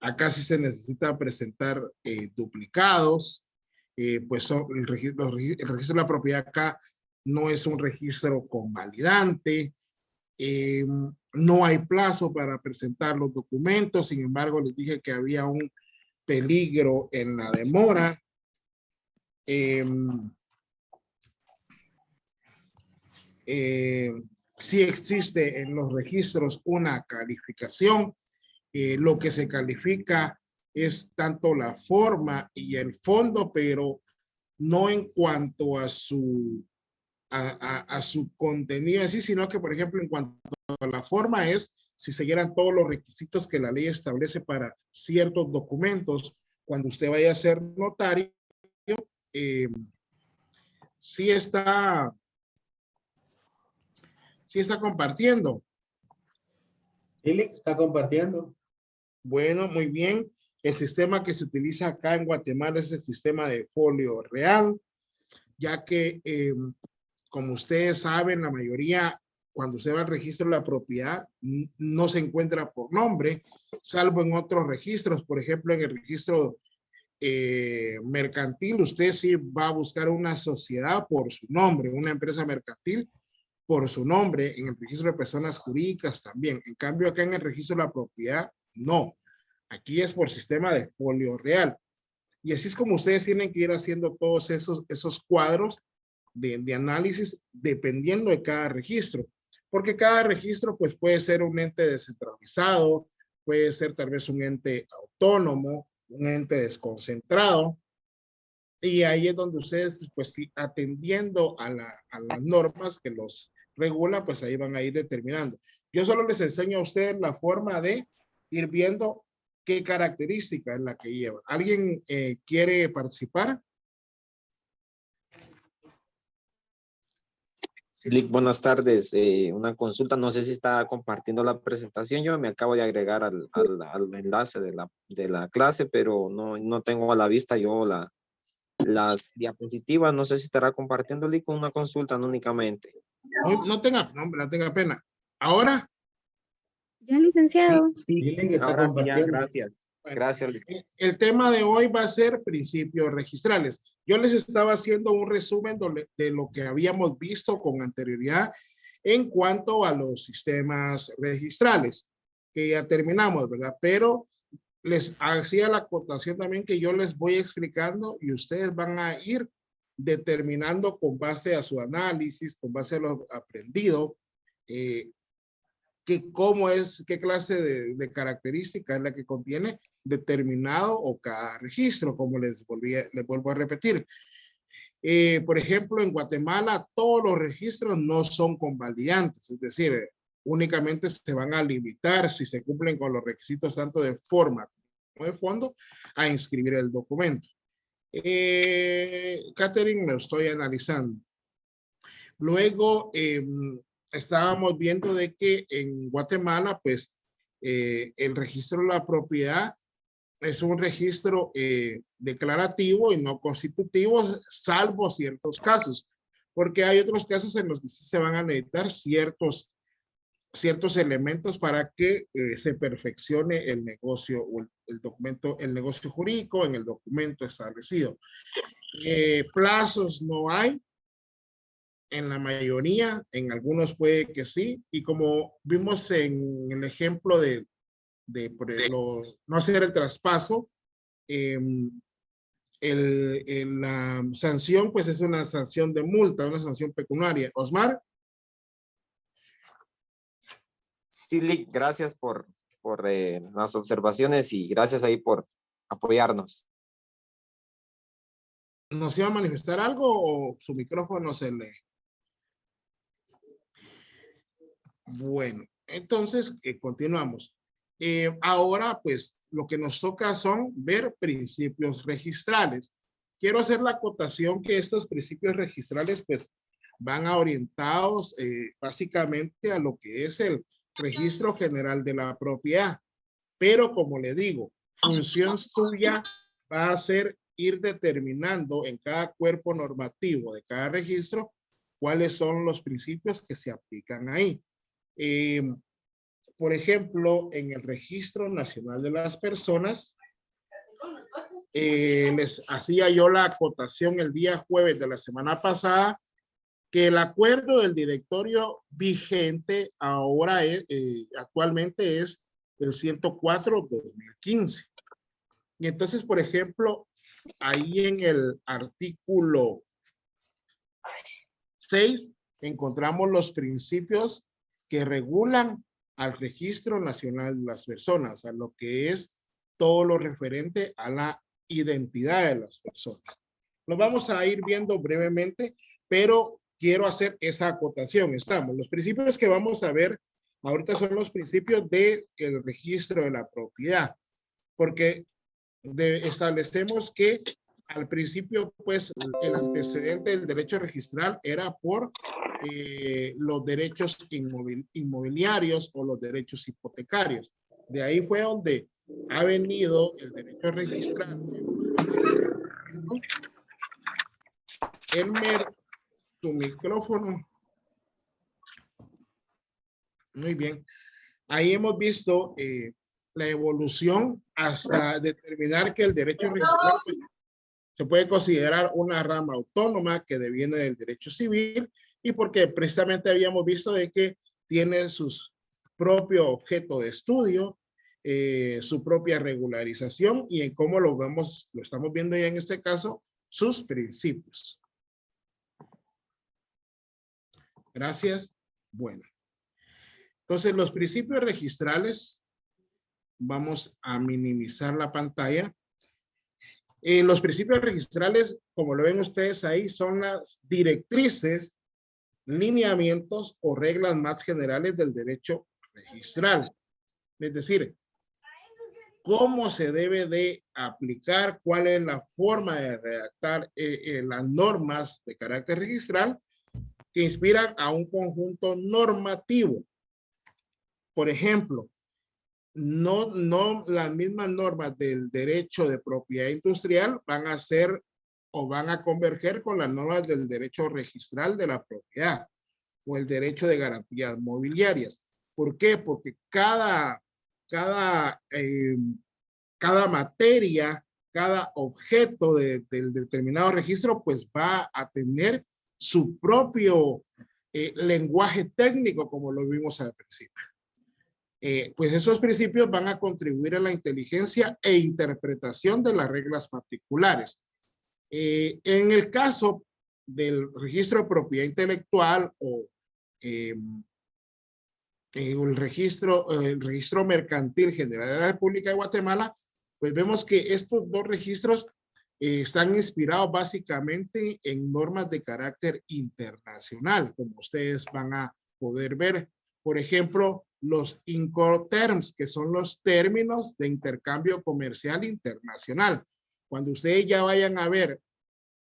Acá sí se necesita presentar duplicados, pues son el registro de la propiedad acá no es un registro convalidante, no hay plazo para presentar los documentos, sin embargo les dije que había un peligro en la demora. Sí existe en los registros una calificación. Lo que se califica es tanto la forma y el fondo, pero no en cuanto a su contenido así, sino que, por ejemplo, en cuanto a la forma es si siguieran todos los requisitos que la ley establece para ciertos documentos. Cuando usted vaya a ser notario, eh, sí está compartiendo. Sí, está compartiendo. Bueno, muy bien. El sistema que se utiliza acá en Guatemala es el sistema de folio real, ya que, como ustedes saben, la mayoría, cuando se va al registro de la propiedad, no se encuentra por nombre, salvo en otros registros. Por ejemplo, en el registro mercantil, usted sí va a buscar una sociedad por su nombre, una empresa mercantil por su nombre, en el registro de personas jurídicas también. En cambio, acá en el registro de la propiedad, no. Aquí es por sistema de folio real. Y así es como ustedes tienen que ir haciendo todos esos cuadros de análisis dependiendo de cada registro. Porque cada registro pues puede ser un ente descentralizado, puede ser tal vez un ente autónomo, un ente desconcentrado. Y ahí es donde ustedes, pues atendiendo a las normas que los regulan, pues ahí van a ir determinando. Yo solo les enseño a ustedes la forma de ir viendo qué característica es la que lleva. ¿Alguien quiere participar? Slick, buenas tardes. Una consulta, no sé si está compartiendo la presentación. Yo me acabo de agregar al enlace de la clase, pero no tengo a la vista yo las diapositivas. No sé si estará compartiendo, Lick, con una consulta no únicamente. No tenga pena. ¿Ahora? Ya, licenciado. Sí, ahora sí, ya, gracias. Gracias, Lick. El tema de hoy va a ser principios registrales. Yo les estaba haciendo un resumen de lo que habíamos visto con anterioridad en cuanto a los sistemas registrales, que ya terminamos, ¿verdad? Pero les hacía la acotación también que yo les voy explicando y ustedes van a ir determinando con base a su análisis, con base a lo aprendido, qué clase de característica es la que contiene determinado o cada registro, como les vuelvo a repetir. Por ejemplo, en Guatemala todos los registros no son convalidantes, es decir, únicamente se van a limitar si se cumplen con los requisitos tanto de forma como de fondo a inscribir el documento. Catherine, lo estoy analizando. Luego, estábamos viendo de que en Guatemala, pues, el registro de la propiedad es un registro declarativo y no constitutivo, salvo ciertos casos, porque hay otros casos en los que sí se van a necesitar ciertos elementos para que se perfeccione el negocio o el documento, el negocio jurídico en el documento establecido. Plazos no hay. En la mayoría, en algunos puede que sí, y como vimos en el ejemplo de no hacer el traspaso, la sanción pues es una sanción de multa, una sanción pecuniaria. Osmar. Sí, Lick, gracias por las observaciones y gracias ahí por apoyarnos. ¿Nos iba a manifestar algo o su micrófono se lee? Bueno, entonces continuamos. Ahora, pues, lo que nos toca son ver principios registrales. Quiero hacer la acotación que estos principios registrales, pues, van orientados básicamente a lo que es el registro general de la propiedad. Pero, como le digo, función suya va a ser ir determinando en cada cuerpo normativo de cada registro cuáles son los principios que se aplican ahí. por ejemplo, en el Registro Nacional de las Personas, les hacía yo la acotación el día jueves de la semana pasada, que el acuerdo del directorio vigente ahora es, actualmente es el 104/2015. Y entonces, por ejemplo, ahí en el artículo 6 encontramos los principios que regulan al Registro Nacional de las Personas, a lo que es todo lo referente a la identidad de las personas. Lo vamos a ir viendo brevemente, pero quiero hacer esa acotación. Los principios que vamos a ver ahorita son los principios del registro de la propiedad, porque establecemos que al principio, pues, el antecedente del derecho registral era por los derechos inmobiliarios o los derechos hipotecarios. De ahí fue donde ha venido el derecho registral. Elmer, tu micrófono. Muy bien. Ahí hemos visto la evolución hasta determinar que el derecho registral se puede considerar una rama autónoma que deviene del derecho civil, y porque precisamente habíamos visto de que tiene su propio objeto de estudio, su propia regularización, y en cómo lo estamos viendo ya en este caso, sus principios. Gracias. Bueno. Entonces, los principios registrales, vamos a minimizar la pantalla. Los principios registrales, como lo ven ustedes ahí, son las directrices, lineamientos o reglas más generales del derecho registral. Es decir, cómo se debe de aplicar, cuál es la forma de redactar las normas de carácter registral que inspiran a un conjunto normativo. Por ejemplo, no las mismas normas del derecho de propiedad industrial van a ser o van a converger con las normas del derecho registral de la propiedad o el derecho de garantías mobiliarias. ¿Por qué? Porque cada materia, cada objeto del determinado registro, pues va a tener su propio lenguaje técnico, como lo vimos al principio. Pues esos principios van a contribuir a la inteligencia e interpretación de las reglas particulares. En el caso del registro de propiedad intelectual o el registro mercantil general de la República de Guatemala, pues vemos que estos dos registros están inspirados básicamente en normas de carácter internacional, como ustedes van a poder ver. Por ejemplo, los Incoterms, que son los términos de intercambio comercial internacional. Cuando ustedes ya vayan a ver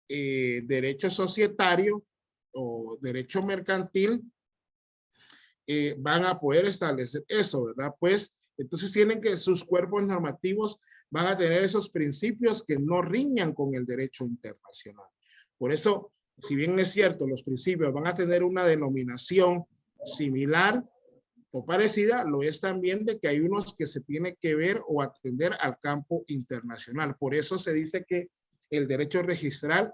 derecho societario o derecho mercantil, van a poder establecer eso, ¿verdad? Pues entonces tienen que sus cuerpos normativos van a tener esos principios que no riñan con el derecho internacional. Por eso, si bien es cierto, los principios van a tener una denominación similar o parecida, lo es también de que hay unos que se tiene que ver o atender al campo internacional. Por eso se dice que el derecho registral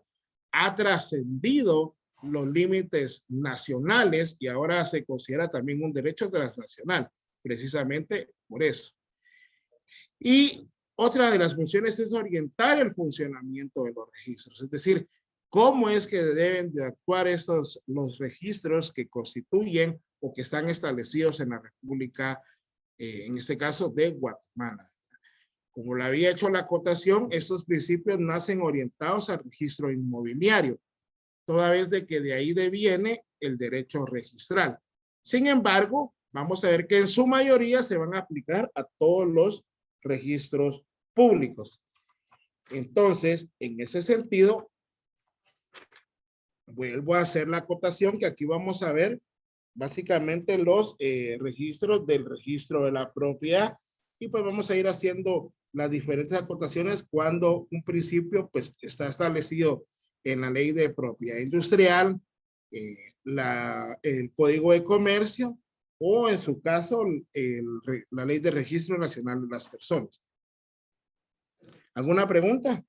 ha trascendido los límites nacionales y ahora se considera también un derecho transnacional, precisamente por eso. Y otra de las funciones es orientar el funcionamiento de los registros, es decir, cómo es que deben de actuar los registros que constituyen o que están establecidos en la República, en este caso de Guatemala. Como le había hecho la acotación, estos principios nacen orientados al registro inmobiliario, toda vez de que de ahí deviene el derecho registral. Sin embargo, vamos a ver que en su mayoría se van a aplicar a todos los registros públicos. Entonces, en ese sentido, vuelvo a hacer la acotación que aquí vamos a ver básicamente los registros del registro de la propiedad, y pues vamos a ir haciendo las diferentes acotaciones cuando un principio pues está establecido en la ley de propiedad industrial, el código de comercio o en su caso la Ley de Registro Nacional de las Personas. ¿Alguna pregunta?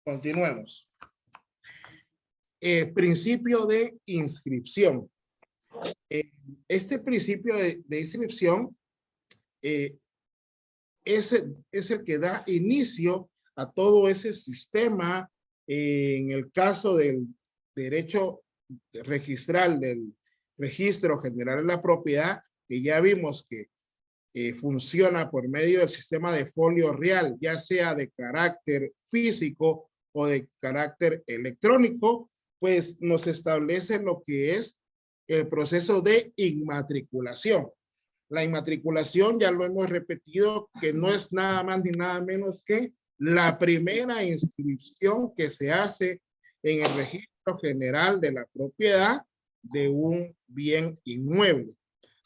Continuemos. Principio de inscripción. Este principio de inscripción es el que da inicio a todo ese sistema en el caso del derecho registral del Registro General de la Propiedad, que ya vimos que funciona por medio del sistema de folio real, ya sea de carácter físico o de carácter electrónico, pues nos establece lo que es el proceso de inmatriculación. La inmatriculación, ya lo hemos repetido, que no es nada más ni nada menos que la primera inscripción que se hace en el Registro General de la Propiedad de un bien inmueble,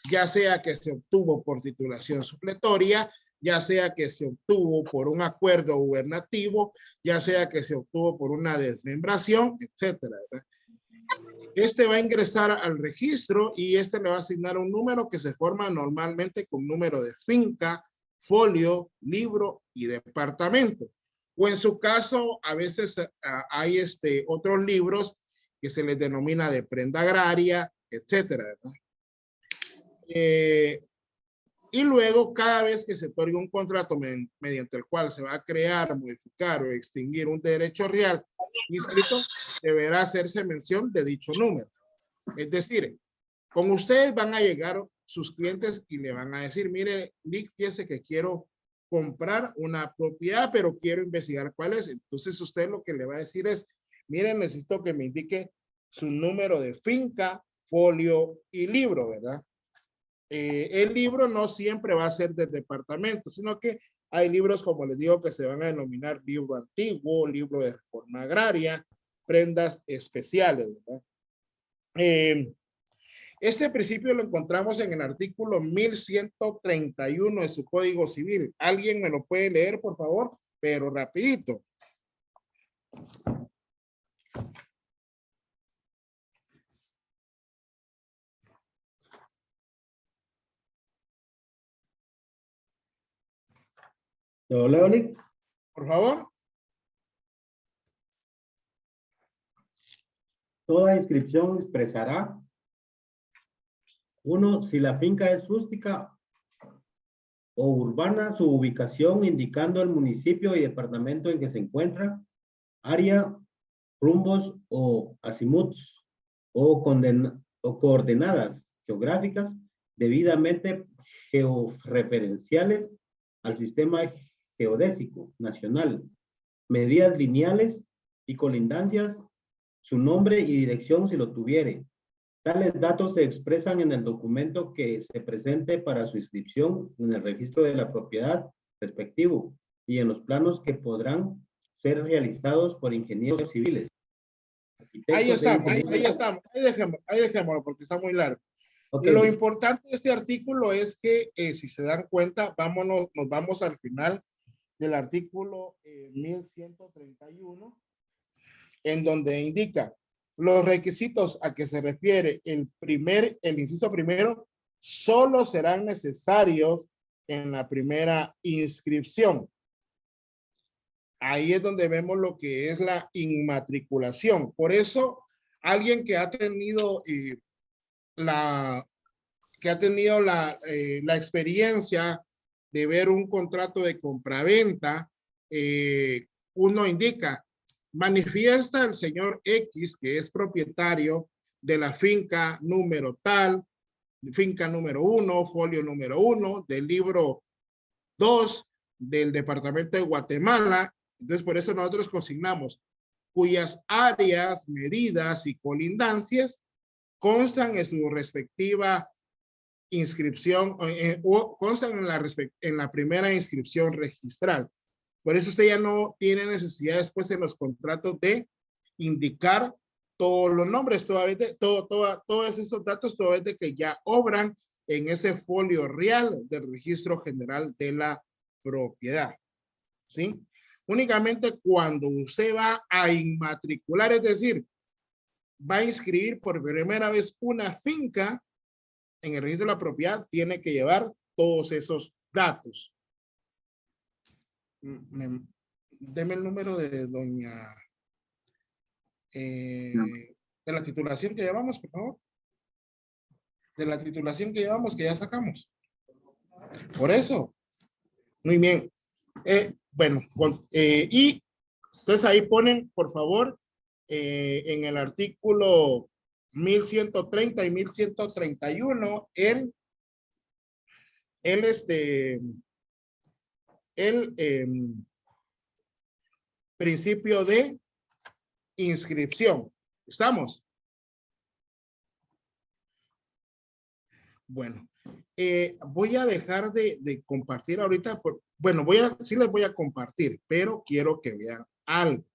ya sea que se obtuvo por titulación supletoria, ya sea que se obtuvo por un acuerdo gubernativo, ya sea que se obtuvo por una desmembración, etcétera, ¿verdad? Este va a ingresar al registro y este le va a asignar un número que se forma normalmente con número de finca, folio, libro y departamento. O en su caso, a veces hay otros libros que se les denomina de prenda agraria, etcétera, ¿verdad? Y luego, cada vez que se otorgue un contrato mediante el cual se va a crear, modificar o extinguir un derecho real inscrito, deberá hacerse mención de dicho número. Es decir, con ustedes van a llegar sus clientes y le van a decir, mire, Nick, fíjese que quiero comprar una propiedad, pero quiero investigar cuál es. Entonces, usted lo que le va a decir es, mire, necesito que me indique su número de finca, folio y libro, ¿verdad? El libro no siempre va a ser del departamento, sino que hay libros, como les digo, que se van a denominar libro antiguo, libro de reforma agraria, prendas especiales, ¿verdad? Este principio lo encontramos en el artículo 1131 de su Código Civil. ¿Alguien me lo puede leer, por favor? Pero rapidito. ¿Lo leo, Nick? Por favor. Toda inscripción expresará: 1. Si la finca es rústica o urbana, su ubicación indicando el municipio y departamento en que se encuentra, área, rumbos o azimuts o coordenadas geográficas debidamente georreferenciales al sistema geodésico nacional, medidas lineales y colindancias, su nombre y dirección si lo tuviere. Tales datos se expresan en el documento que se presente para su inscripción en el registro de la propiedad respectivo y en los planos que podrán ser realizados por ingenieros civiles. Ahí estamos, ahí estamos. Ahí dejémoslo porque está muy largo. Okay. Lo importante de este artículo es que, si se dan cuenta, nos vamos al final del artículo 1131, en donde indica los requisitos a que se refiere el inciso primero, solo serán necesarios en la primera inscripción. Ahí es donde vemos lo que es la inmatriculación. Por eso, alguien que ha tenido la experiencia de ver un contrato de compraventa, uno indica, manifiesta el señor X, que es propietario de la finca número tal, finca número 1, folio número 1, del libro 2, del departamento de Guatemala. Entonces, por eso nosotros consignamos cuyas áreas, medidas y colindancias constan en su respectiva inscripción, o constan en la primera inscripción registral. Por eso usted ya no tiene necesidad después en los contratos de indicar todos los nombres, todos esos datos todavía que ya obran en ese folio real del Registro General de la Propiedad. ¿Sí? Únicamente cuando usted va a inmatricular, es decir, va a inscribir por primera vez una finca en el registro de la propiedad, tiene que llevar todos esos datos. Deme el número de doña, de la titulación que llevamos, por favor. De la titulación que llevamos, que ya sacamos. Por eso. Muy bien. Bueno, y entonces ahí ponen, por favor, en el artículo 1130 y 1131, el principio de inscripción. ¿Estamos? Bueno, voy a dejar de compartir ahorita. Bueno, sí les voy a compartir, pero quiero que vean algo.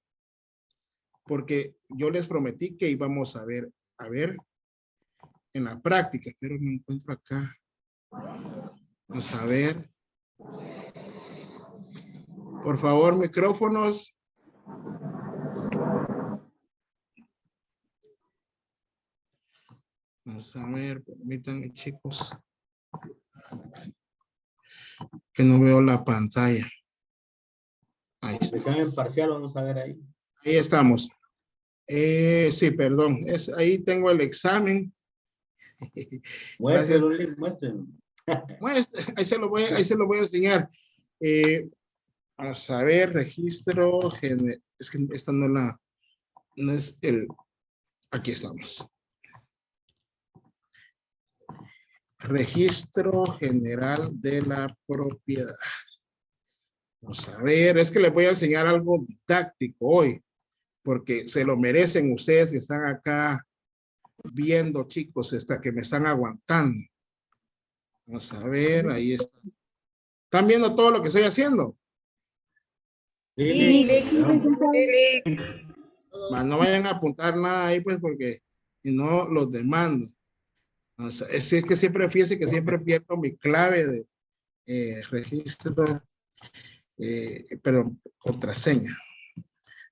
Porque yo les prometí que íbamos a ver en la práctica, pero me encuentro acá. Vamos a ver. Por favor, micrófonos. Vamos a ver, permítanme, chicos. Que no veo la pantalla. Ahí está. Examen parcial, vamos a ver ahí. Ahí estamos. Sí, perdón. Ahí tengo el examen. Muéstrenlo, muéstrenlo. Ahí se lo voy a enseñar. A saber, registro, es que esta no es el, aquí estamos. Registro general de la propiedad. Vamos a ver, es que les voy a enseñar algo didáctico hoy, porque se lo merecen ustedes que están acá viendo, chicos, que me están aguantando. Vamos a ver, ahí está. ¿Están viendo todo lo que estoy haciendo? Sí. No vayan a apuntar nada ahí, pues, porque si no los demando. O sea, es que siempre, fíjense que siempre pierdo mi clave de registro, perdón, contraseña.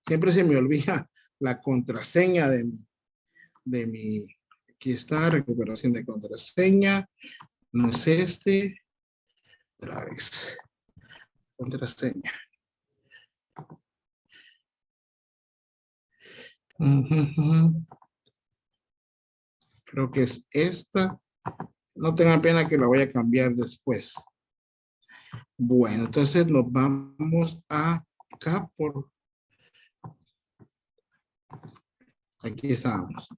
Siempre se me olvida la contraseña de mi, aquí está, recuperación de contraseña. No es este. Otra vez. Contraseña. Creo que es esta. No tengan pena que la voy a cambiar después. Bueno, entonces nos vamos acá por... Aquí estamos.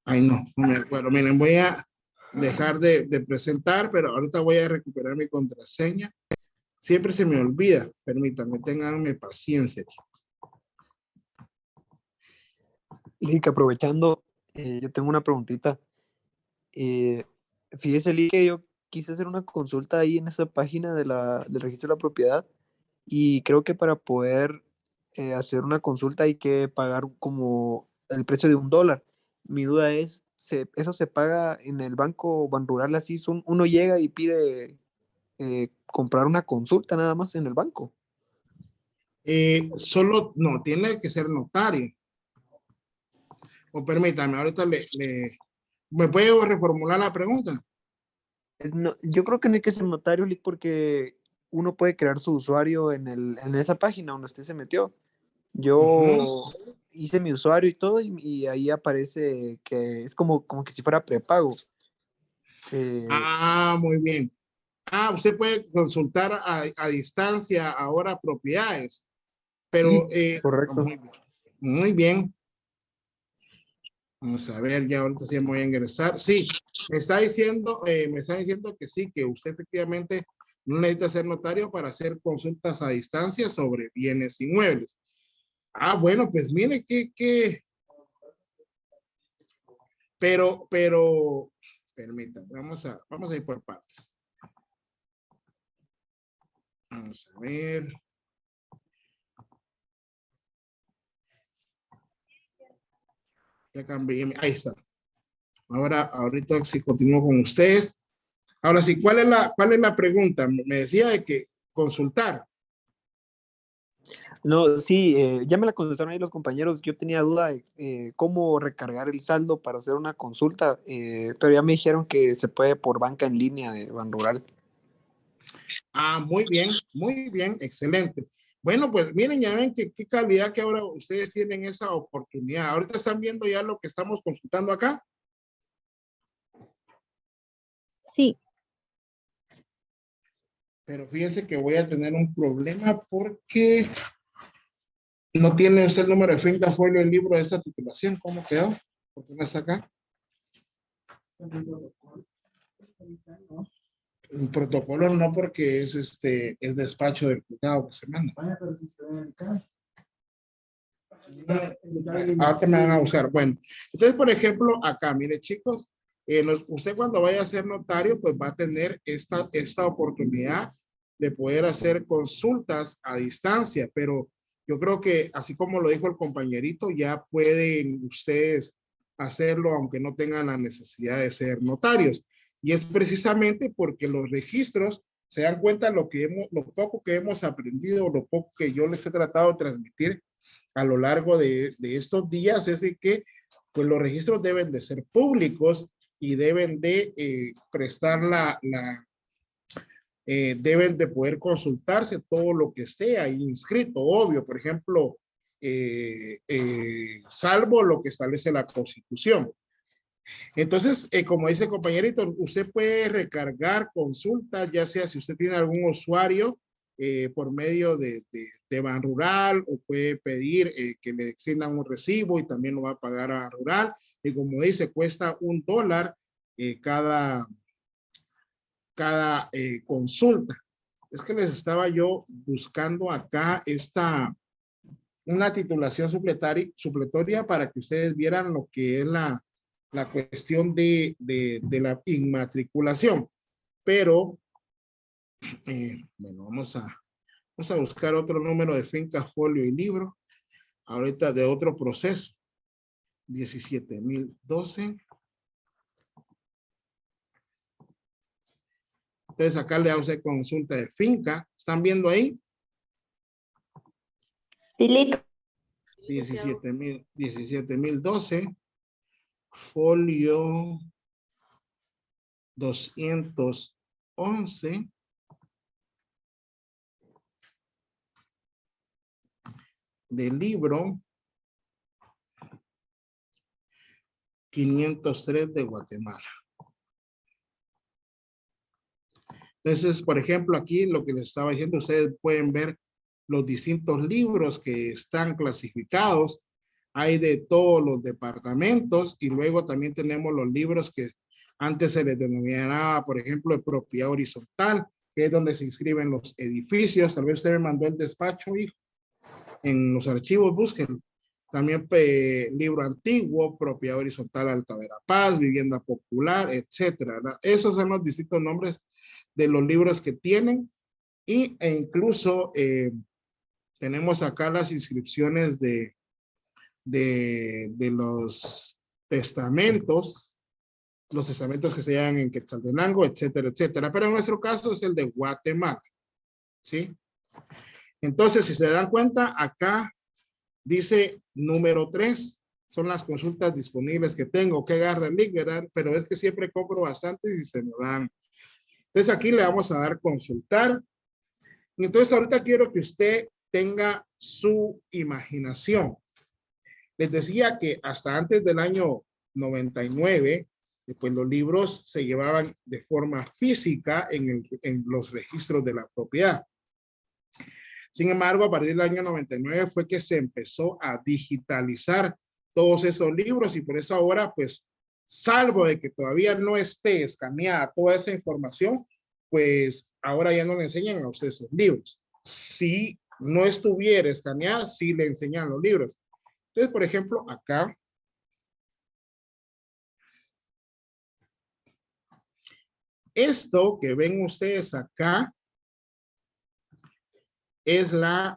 Ay, no me acuerdo. Miren, voy a dejar de presentar, pero ahorita voy a recuperar mi contraseña. Siempre se me olvida. Permítanme, ténganme paciencia, chicos. Lick, aprovechando, yo tengo una preguntita. Fíjese, Lick, que yo quise hacer una consulta ahí en esa página del registro de la propiedad y creo que para poder hacer una consulta hay que pagar como el precio de $1. Mi duda es, ¿eso se paga en el banco Banrural así? Uno llega y pide comprar una consulta nada más en el banco. Solo, no, tiene que ser notario. O permítame, ahorita ¿me puedo reformular la pregunta? No, yo creo que no hay que ser notario, Lick, porque uno puede crear su usuario en esa página donde usted se metió. Yo hice mi usuario y todo, y ahí aparece que es como que si fuera prepago. Muy bien. Usted puede consultar a distancia ahora propiedades. Pero, sí, correcto. Muy bien. Vamos a ver, ya ahorita sí me voy a ingresar. Sí, me está diciendo que sí, que usted efectivamente no necesita ser notario para hacer consultas a distancia sobre bienes inmuebles. Bueno, pues mire pero, permítanme, vamos a ir por partes. Vamos a ver. Ya cambié, ahí está. Ahorita si continúo con ustedes. Ahora sí, ¿cuál es la pregunta? Me decía de que consultar. No, sí, ya me la contestaron ahí los compañeros. Yo tenía duda de cómo recargar el saldo para hacer una consulta, pero ya me dijeron que se puede por banca en línea de Banrural. Ah, muy bien, excelente. Bueno, pues miren, ya ven que qué calidad que ahora ustedes tienen esa oportunidad. Ahorita están viendo ya lo que estamos consultando acá. Sí, Pero fíjense que voy a tener un problema porque no tiene usted el número de finca folio el libro de esta titulación. ¿Cómo quedó? ¿Por qué no está acá? Un protocolo no, porque es es despacho del juzgado que se manda. Ahora me van a usar. Bueno, entonces, por ejemplo, acá, mire, chicos, usted cuando vaya a ser notario, pues va a tener esta oportunidad de poder hacer consultas a distancia, pero yo creo que, así como lo dijo el compañerito, ya pueden ustedes hacerlo aunque no tengan la necesidad de ser notarios. Y es precisamente porque los registros se dan cuenta lo poco que hemos aprendido, lo poco que yo les he tratado de transmitir a lo largo de estos días, es de que pues los registros deben de ser públicos y deben de prestar deben de poder consultarse todo lo que esté ahí inscrito, obvio, por ejemplo, salvo lo que establece la Constitución. Entonces, como dice el compañerito, usted puede recargar consultas, ya sea si usted tiene algún usuario por medio de Banrural, o puede pedir que le extiendan un recibo y también lo va a pagar a Rural. Y como dice, cuesta $1 cada consulta. Es que les estaba yo buscando acá una titulación supletoria para que ustedes vieran lo que es la cuestión de la inmatriculación. Pero, bueno, vamos a buscar otro número de finca, folio y libro. Ahorita de otro proceso. 17,012. Entonces acá le hace consulta de finca. ¿Están viendo ahí? sí, listo. 17,012. Folio 211. Del libro 503 de Guatemala. Entonces, por ejemplo, aquí lo que les estaba diciendo, ustedes pueden ver los distintos libros que están clasificados. Hay de todos los departamentos, y luego también tenemos los libros que antes se les denominaba, por ejemplo, de propiedad horizontal, que es donde se inscriben los edificios. Tal vez usted me mandó el despacho, hijo. En los archivos busquen. También libro antiguo, propiedad horizontal Alta Verapaz, vivienda popular, etcétera. Esos son los distintos nombres de los libros que tienen, e incluso tenemos acá las inscripciones de los testamentos que se llaman en Quetzaltenango, etcétera, etcétera. Pero en nuestro caso es el de Guatemala, ¿sí? Entonces, si se dan cuenta, acá dice número 3, son las consultas disponibles que tengo, que agarrar el link, ¿verdad? Pero es que siempre compro bastantes y se me dan. Entonces aquí le vamos a dar consultar. Entonces ahorita quiero que usted tenga su imaginación. Les decía que hasta antes del año 99, pues los libros se llevaban de forma física en los registros de la propiedad. Sin embargo, a partir del año 99 fue que se empezó a digitalizar todos esos libros, y por eso ahora, pues, salvo de que todavía no esté escaneada toda esa información, pues ahora ya no le enseñan a usted esos libros. Si no estuviera escaneada, sí le enseñan los libros. Entonces, por ejemplo, acá, esto que ven ustedes acá es la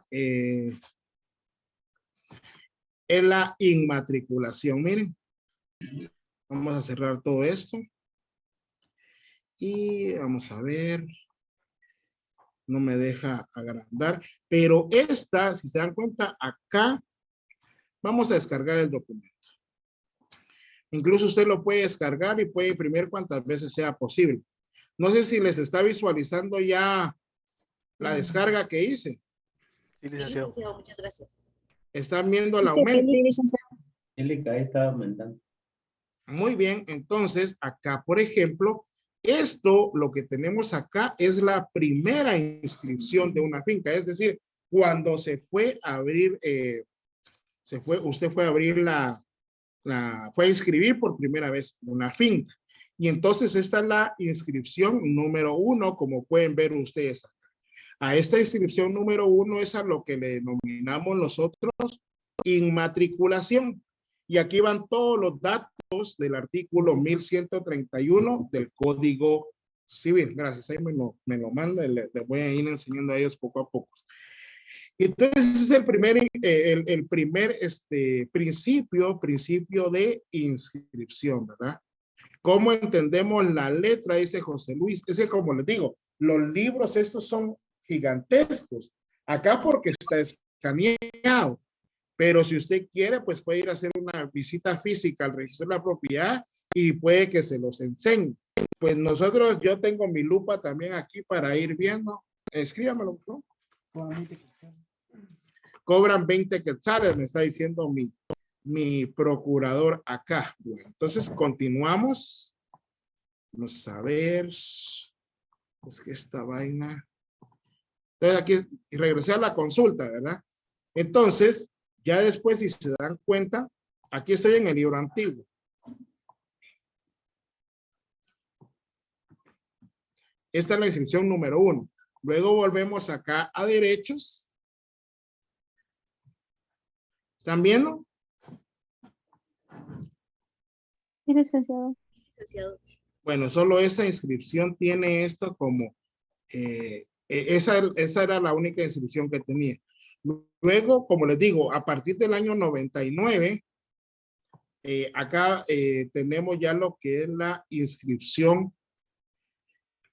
inmatriculación. Miren, vamos a cerrar todo esto. Y vamos a ver. No me deja agrandar. Pero esta, si se dan cuenta, acá vamos a descargar el documento. Incluso usted lo puede descargar y puede imprimir cuantas veces sea posible. No sé si les está visualizando ya la descarga que hice. Sí, licenciado. Muchas gracias. ¿Están viendo el aumento? Sí, licenciado. Ahí está aumentando. Muy bien, entonces acá, por ejemplo, esto, lo que tenemos acá es la primera inscripción de una finca, es decir, cuando se fue a abrir, usted fue a abrir fue a inscribir por primera vez una finca. Y entonces esta es la inscripción número 1, como pueden ver ustedes acá. A esta inscripción número 1 es a lo que le denominamos nosotros inmatriculación. Y aquí van todos los datos del artículo 1131 del Código Civil. Gracias, ahí me lo manda, le voy a ir enseñando a ellos poco a poco. Entonces, ese es el primer principio de inscripción, ¿verdad? ¿Cómo entendemos la letra? Dice José Luis. Es que, como les digo, los libros estos son gigantescos. Acá porque está escaneado. Pero si usted quiere, pues puede ir a hacer una visita física al registro de la propiedad y puede que se los enseñe. Pues yo tengo mi lupa también aquí para ir viendo. Escríbamelo, ¿no? Cobran 20 quetzales, me está diciendo mi procurador acá. Bueno, entonces continuamos. Vamos a ver. Es que esta vaina. Entonces aquí regresé a la consulta, ¿verdad? Entonces, ya después, si se dan cuenta, aquí estoy en el libro antiguo. Esta es la inscripción número 1. Luego volvemos acá a derechos. ¿Están viendo? Sí, licenciado. Bueno, solo esa inscripción tiene esto como, esa era la única inscripción que tenía. Luego, como les digo, a partir del año 99, acá tenemos ya lo que es la inscripción.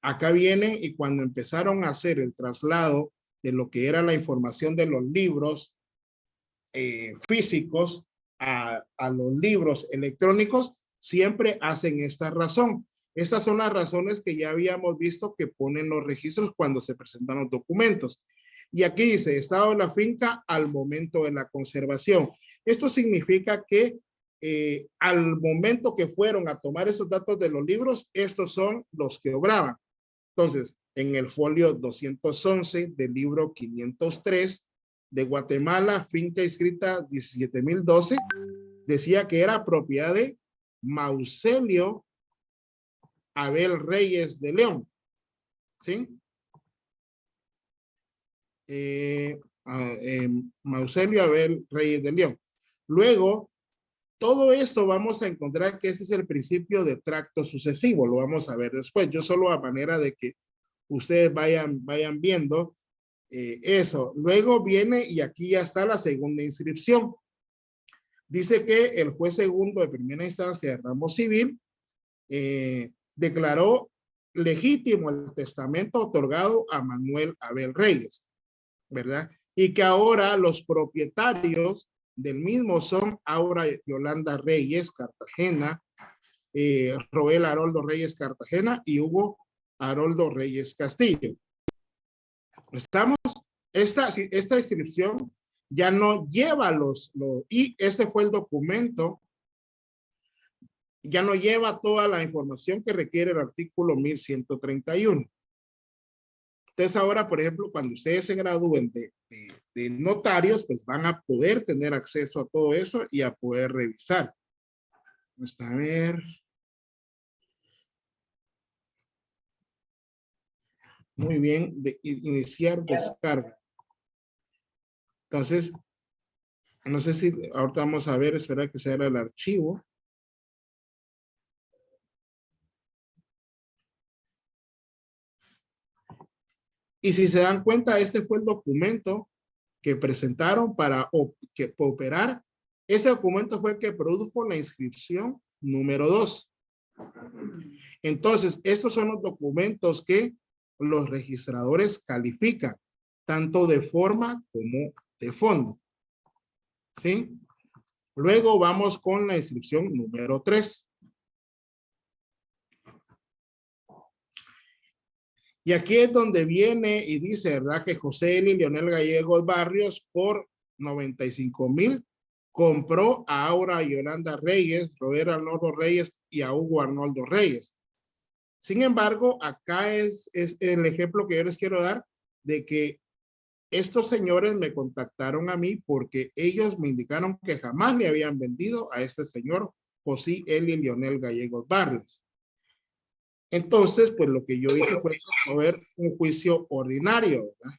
Acá viene y cuando empezaron a hacer el traslado de lo que era la información de los libros físicos a los libros electrónicos, siempre hacen esta razón. Estas son las razones que ya habíamos visto que ponen los registros cuando se presentan los documentos. Y aquí dice, estado de la finca al momento de la conservación. Esto significa que al momento que fueron a tomar esos datos de los libros, estos son los que obraban. Entonces, en el folio 211 del libro 503 de Guatemala, finca inscrita 17.012, decía que era propiedad de Mauselio Abel Reyes de León. ¿Sí? Mauselio Abel Reyes de León. Luego, todo esto vamos a encontrar que ese es el principio de tracto sucesivo. Lo vamos a ver después. Yo solo a manera de que ustedes vayan viendo eso. Luego viene y aquí ya está la segunda inscripción. Dice que el juez segundo de primera instancia de ramo civil declaró legítimo el testamento otorgado a Manuel Abel Reyes, ¿verdad? Y que ahora los propietarios del mismo son Aura Yolanda Reyes Cartagena, Roel Haroldo Reyes Cartagena y Hugo Haroldo Reyes Castillo. ¿Estamos? Esta inscripción ya no lleva y este fue el documento, ya no lleva toda la información que requiere el artículo 1131. Entonces ahora, por ejemplo, cuando ustedes se gradúen de notarios, pues van a poder tener acceso a todo eso y a poder revisar. Vamos a ver. Muy bien, iniciar descarga. Entonces, no sé si ahorita vamos a ver, esperar que se abra el archivo. Y si se dan cuenta, este fue el documento que presentaron para operar. Ese documento fue el que produjo la inscripción número 2. Entonces, estos son los documentos que los registradores califican, tanto de forma como de fondo. ¿Sí? Luego vamos con la inscripción número 3. Y aquí es donde viene y dice, ¿verdad? Que José Eli Leonel Gallegos Barrios por 95,000 compró a Aura Yolanda Reyes, Robert Arnoldo Reyes y a Hugo Arnoldo Reyes. Sin embargo, acá es el ejemplo que yo les quiero dar de que estos señores me contactaron a mí porque ellos me indicaron que jamás le habían vendido a este señor José Eli Leonel Gallegos Barrios. Entonces, pues lo que yo hice fue promover un juicio ordinario, ¿verdad?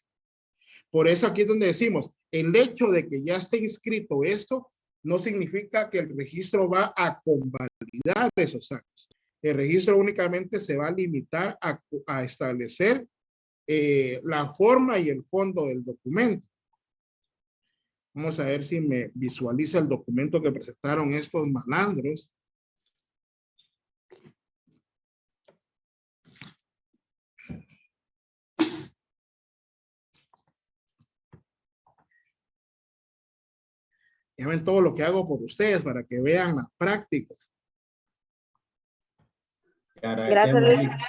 Por eso aquí es donde decimos, el hecho de que ya esté inscrito esto, no significa que el registro va a convalidar esos actos. El registro únicamente se va a limitar a establecer la forma y el fondo del documento. Vamos a ver si me visualiza el documento que presentaron estos malandros. Ya ven todo lo que hago por ustedes para que vean la práctica. Gracias.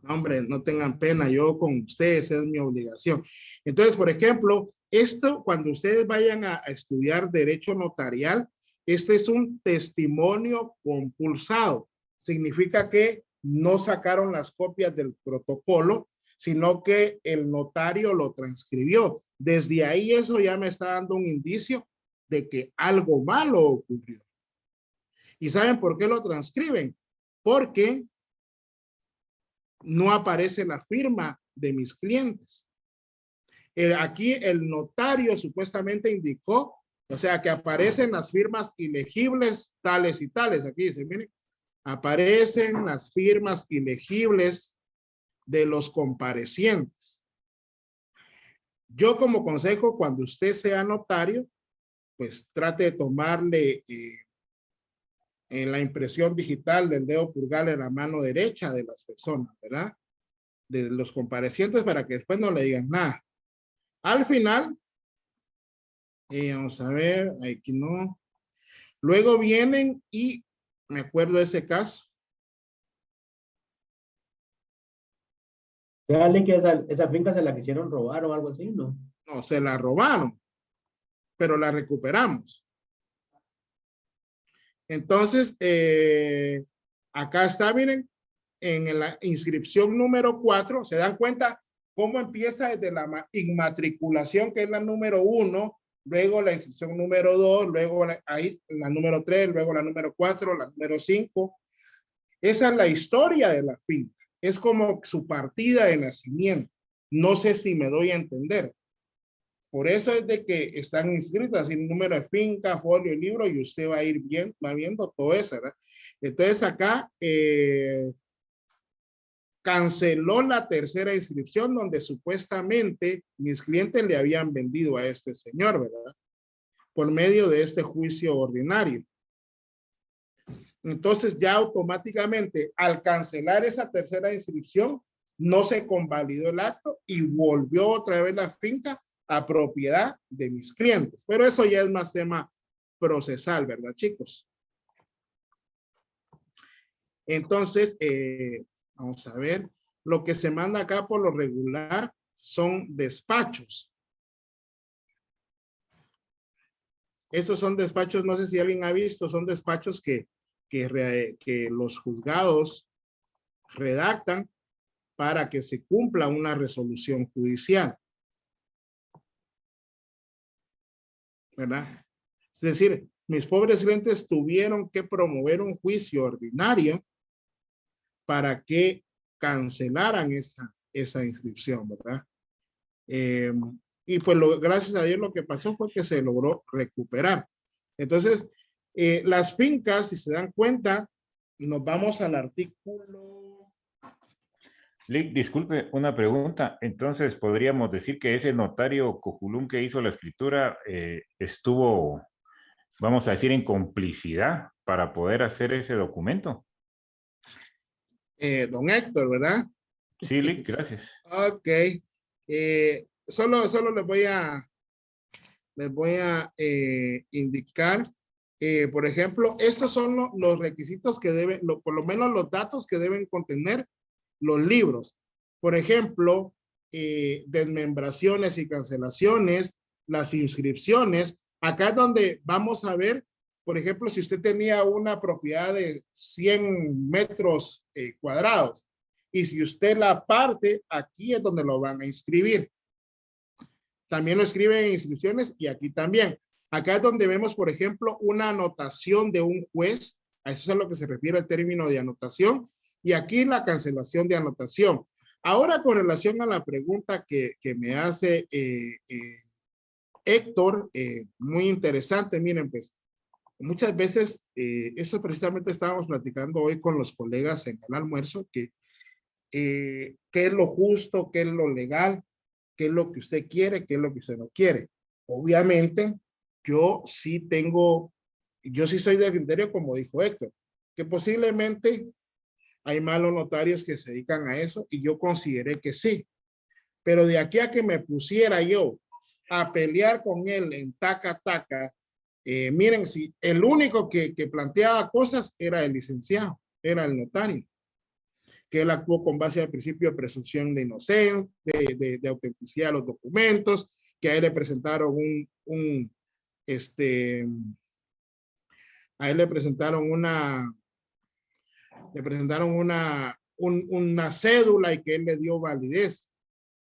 Hombre, no tengan pena, yo con ustedes es mi obligación. Entonces, por ejemplo, esto cuando ustedes vayan a estudiar derecho notarial, este es un testimonio compulsado. Significa que no sacaron las copias del protocolo, sino que el notario lo transcribió. Desde ahí eso ya me está dando un indicio de que algo malo ocurrió. ¿Y saben por qué lo transcriben? Porque no aparece la firma de mis clientes. Aquí el notario supuestamente indicó, o sea, que aparecen las firmas ilegibles tales y tales. Aquí dice, miren, aparecen las firmas ilegibles de los comparecientes. Yo como consejo, cuando usted sea notario, pues trate de tomarle en la impresión digital del dedo pulgar en la mano derecha de las personas, ¿verdad? De los comparecientes para que después no le digan nada. Al final, vamos a ver, aquí no. Luego vienen y me acuerdo de ese caso. Dale que esa finca se la quisieron robar o algo así, ¿no? No, se la robaron, pero la recuperamos. Entonces, acá está, miren, en la inscripción número 4, ¿se dan cuenta cómo empieza desde la inmatriculación, que es la número 1, luego la inscripción número 2, luego la número 3, luego la número 4, la número 5? Esa es la historia de la finca. Es como su partida de nacimiento. No sé si me doy a entender. Por eso es de que están inscritas sin número de finca, folio, libro, y usted va a ir bien, va viendo todo eso, ¿verdad? Entonces acá canceló la tercera inscripción donde supuestamente mis clientes le habían vendido a este señor, ¿verdad? Por medio de este juicio ordinario. Entonces ya automáticamente al cancelar esa tercera inscripción no se convalidó el acto y volvió otra vez la finca a propiedad de mis clientes. Pero eso ya es más tema procesal, ¿verdad, chicos? Entonces, vamos a ver, lo que se manda acá por lo regular son despachos. Estos son despachos, no sé si alguien ha visto, son despachos que los juzgados redactan para que se cumpla una resolución judicial. ¿Verdad? Es decir, mis pobres clientes tuvieron que promover un juicio ordinario para que cancelaran esa inscripción, ¿verdad? Y pues gracias a Dios lo que pasó fue que se logró recuperar. Entonces, las fincas, si se dan cuenta, nos vamos al artículo. Disculpe, una pregunta. Entonces, ¿podríamos decir que ese notario Cojulún que hizo la escritura estuvo, vamos a decir, en complicidad para poder hacer ese documento? Don Héctor, ¿verdad? Sí, Lick, gracias. Ok. Solo les voy a indicar, por ejemplo, estos son los requisitos que deben, por lo menos los datos que deben contener los libros. Por ejemplo, desmembraciones y cancelaciones, las inscripciones. Acá es donde vamos a ver, por ejemplo, si usted tenía una propiedad de 100 metros cuadrados y si usted la parte, aquí es donde lo van a inscribir. También lo escriben en inscripciones y aquí también. Acá es donde vemos, por ejemplo, una anotación de un juez. A eso es a lo que se refiere el término de anotación. Y aquí la cancelación de anotación. Ahora, con relación a la pregunta que me hace Héctor, muy interesante. Miren, pues, muchas veces, eso precisamente estábamos platicando hoy con los colegas en el almuerzo, que qué es lo justo, qué es lo legal, qué es lo que usted quiere, qué es lo que usted no quiere. Obviamente, yo sí soy del criterio, como dijo Héctor, que posiblemente hay malos notarios que se dedican a eso y yo consideré que sí. Pero de aquí a que me pusiera yo a pelear con él en taca-taca, miren, si el único que planteaba cosas era el licenciado, era el notario, que él actuó con base al principio de presunción de inocencia, de autenticidad de los documentos, que a él le presentaron una cédula y que él le dio validez.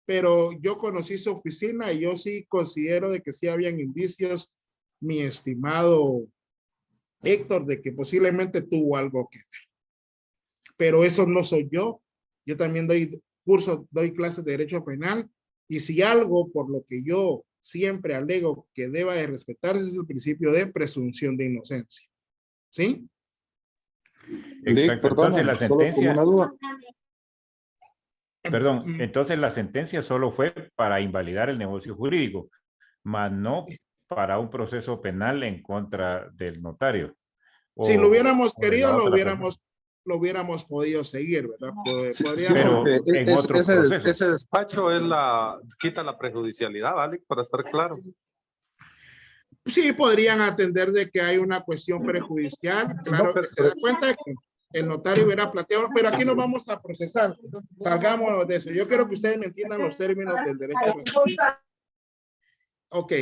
Pero yo conocí su oficina y yo sí considero de que sí habían indicios, mi estimado Héctor, de que posiblemente tuvo algo que ver. Pero eso no soy yo. Yo también doy clases de derecho penal y si algo por lo que yo siempre alego que deba de respetarse es el principio de presunción de inocencia. ¿Sí? Exacto. Entonces la sentencia, Mm. perdón, entonces la sentencia solo fue para invalidar el negocio jurídico, mas no para un proceso penal en contra del notario. Si lo hubiéramos o de la querido, otra persona. lo hubiéramos podido seguir, ¿verdad? Sí, Podríamos, Pero porque en otro proceso. ese despacho quita la prejudicialidad, Alex, para estar claro. sí, podrían atender de que hay una cuestión prejudicial. Claro, pero- se da cuenta de que el notario hubiera planteado, pero aquí no vamos a procesar. Salgamos de eso. Yo quiero que ustedes me entiendan los términos del derecho. Ok.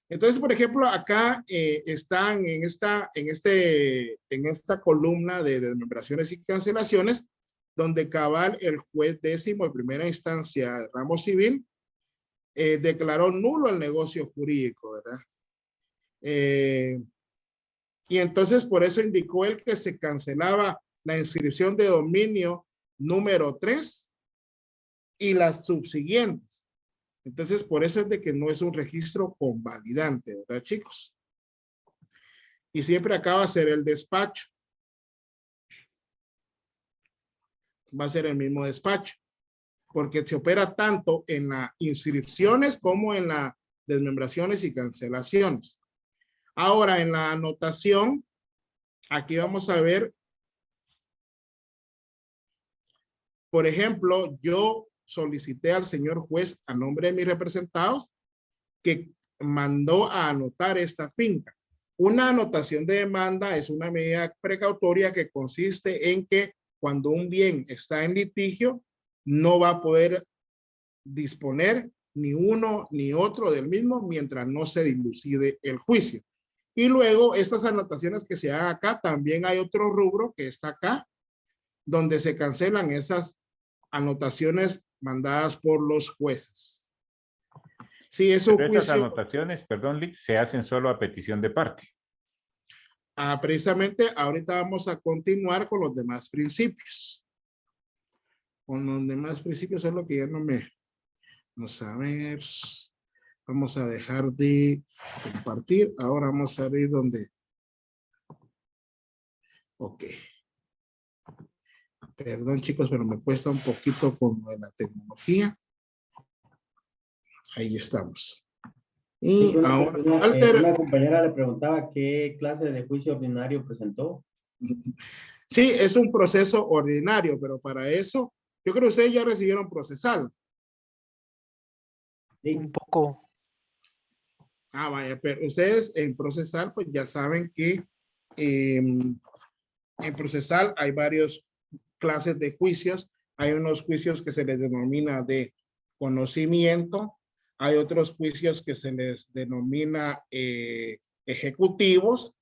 Entonces, por ejemplo, acá están en esta columna de desmembraciones y cancelaciones, donde cabal el juez décimo de primera instancia de ramo civil declaró nulo el negocio jurídico, ¿verdad? Y entonces por eso indicó él que se cancelaba la inscripción de dominio número 3 y las subsiguientes. Entonces, por eso es de que no es un registro convalidante, ¿verdad, chicos? Y siempre acá va a ser el despacho. Va a ser el mismo despacho. Porque se opera tanto en las inscripciones como en las desmembraciones y cancelaciones. Ahora, en la anotación, aquí vamos a ver, por ejemplo, yo solicité al señor juez a nombre de mis representados que mandó a anotar esta finca. Una anotación de demanda es una medida precautoria que consiste en que cuando un bien está en litigio, no va a poder disponer ni uno ni otro del mismo mientras no se dilucide el juicio. Y luego estas anotaciones que se hagan acá, también hay otro rubro que está acá, donde se cancelan esas anotaciones mandadas por los jueces. Sí, es un Pero juicio. esas anotaciones, perdón, Lick, se hacen solo a petición de parte. Precisamente ahorita vamos a continuar con los demás principios. Con los demás principios es lo que ya no me... Vamos a ver. Vamos a dejar de compartir. Ahora vamos a ver dónde. Ok. Perdón, chicos, pero me cuesta un poquito con la tecnología. Ahí estamos. Y Sí, ahora, una compañera le preguntaba qué clase de juicio ordinario presentó. Sí, es un proceso ordinario, pero para eso, yo creo que ustedes ya recibieron procesal. Sí. Un poco. Ah, vaya, pero ustedes en procesal, pues ya saben que en procesal hay varias clases de juicios. Hay unos juicios que se les denomina de conocimiento. Hay otros juicios que se les denomina ejecutivos.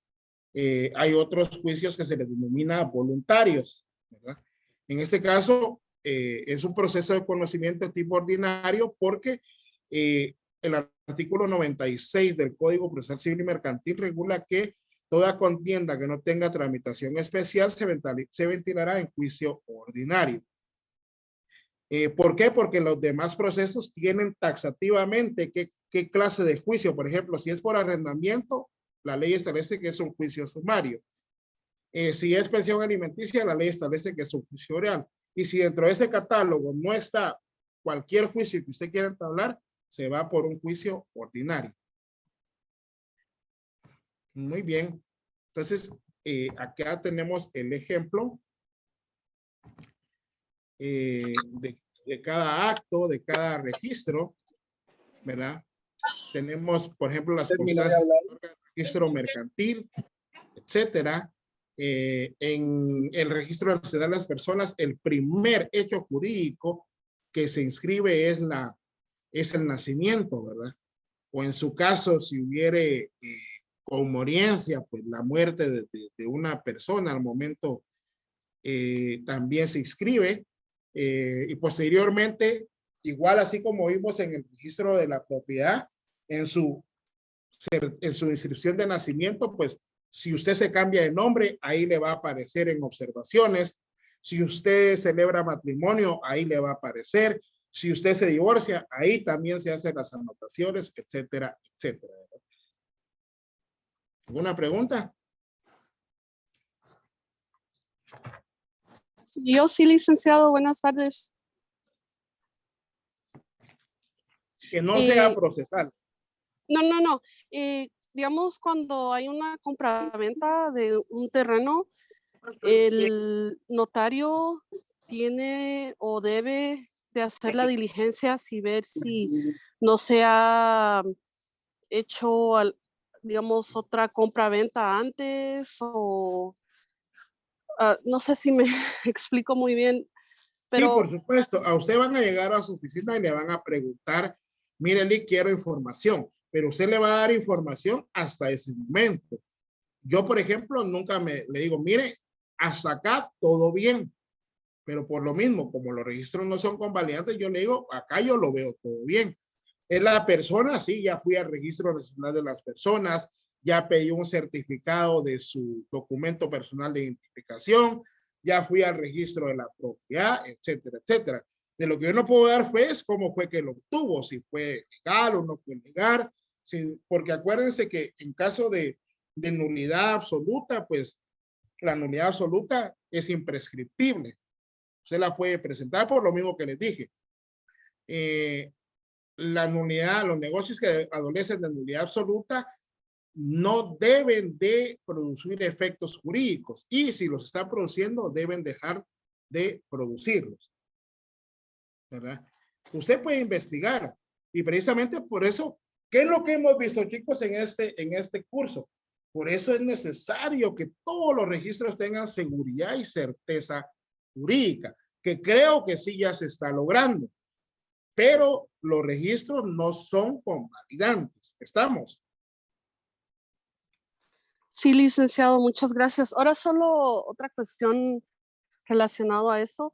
Hay otros juicios que se les denomina voluntarios, ¿verdad? En este caso, es un proceso de conocimiento tipo ordinario porque el artículo 96 del Código Procesal Civil y Mercantil regula que toda contienda que no tenga tramitación especial se ventilará en juicio ordinario. ¿Por qué? Porque los demás procesos tienen taxativamente qué clase de juicio. Por ejemplo, si es por arrendamiento, la ley establece que es un juicio sumario. Si es pensión alimenticia, la ley establece que es un juicio oral. Y si dentro de ese catálogo no está cualquier juicio que usted quiera entablar, se va por un juicio ordinario. Muy bien. Entonces, acá tenemos el ejemplo de cada acto, de cada registro, ¿verdad? Tenemos, por ejemplo, las constancias del registro mercantil, etcétera. En el registro nacional de las personas, el primer hecho jurídico que se inscribe es el nacimiento, ¿verdad? O en su caso, si hubiere conmoriencia, pues la muerte de una persona al momento también se inscribe. Y posteriormente, igual así como vimos en el registro de la propiedad, en su inscripción de nacimiento, pues si usted se cambia de nombre, ahí le va a aparecer en observaciones. Si usted celebra matrimonio, ahí le va a aparecer. Si usted se divorcia, ahí también se hacen las anotaciones, etcétera, etcétera. ¿Alguna pregunta? Yo sí, licenciado, buenas tardes. Que no sea procesal. No. Digamos, cuando hay una compraventa de un terreno, el notario tiene o debe de hacer la diligencia y ver si no se ha hecho, digamos, otra compraventa antes o no sé si me explico muy bien, pero sí, por supuesto. A usted van a llegar a su oficina y le van a preguntar, mire, Lee, quiero información, pero usted le va a dar información hasta ese momento. Yo, por ejemplo, nunca le digo, mire, hasta acá todo bien, pero por lo mismo, como los registros no son convalidantes, yo le digo, acá yo lo veo todo bien. Es la persona, sí, ya fui al registro nacional de las personas, ya pedí un certificado de su documento personal de identificación, ya fui al registro de la propiedad, etcétera, etcétera. De lo que yo no puedo dar fe es cómo fue que lo obtuvo, si fue legal o no fue legal, porque acuérdense que en caso de nulidad absoluta, pues la nulidad absoluta es imprescriptible. Usted la puede presentar por lo mismo que les dije. La nulidad, los negocios que adolecen de nulidad absoluta no deben de producir efectos jurídicos y si los están produciendo deben dejar de producirlos, ¿verdad? Usted puede investigar y precisamente por eso, ¿qué es lo que hemos visto, chicos, en este curso? Por eso es necesario que todos los registros tengan seguridad y certeza jurídica, que creo que sí ya se está logrando, pero los registros no son convalidantes. ¿Estamos? sí, licenciado, muchas gracias. Ahora solo otra cuestión relacionada a eso.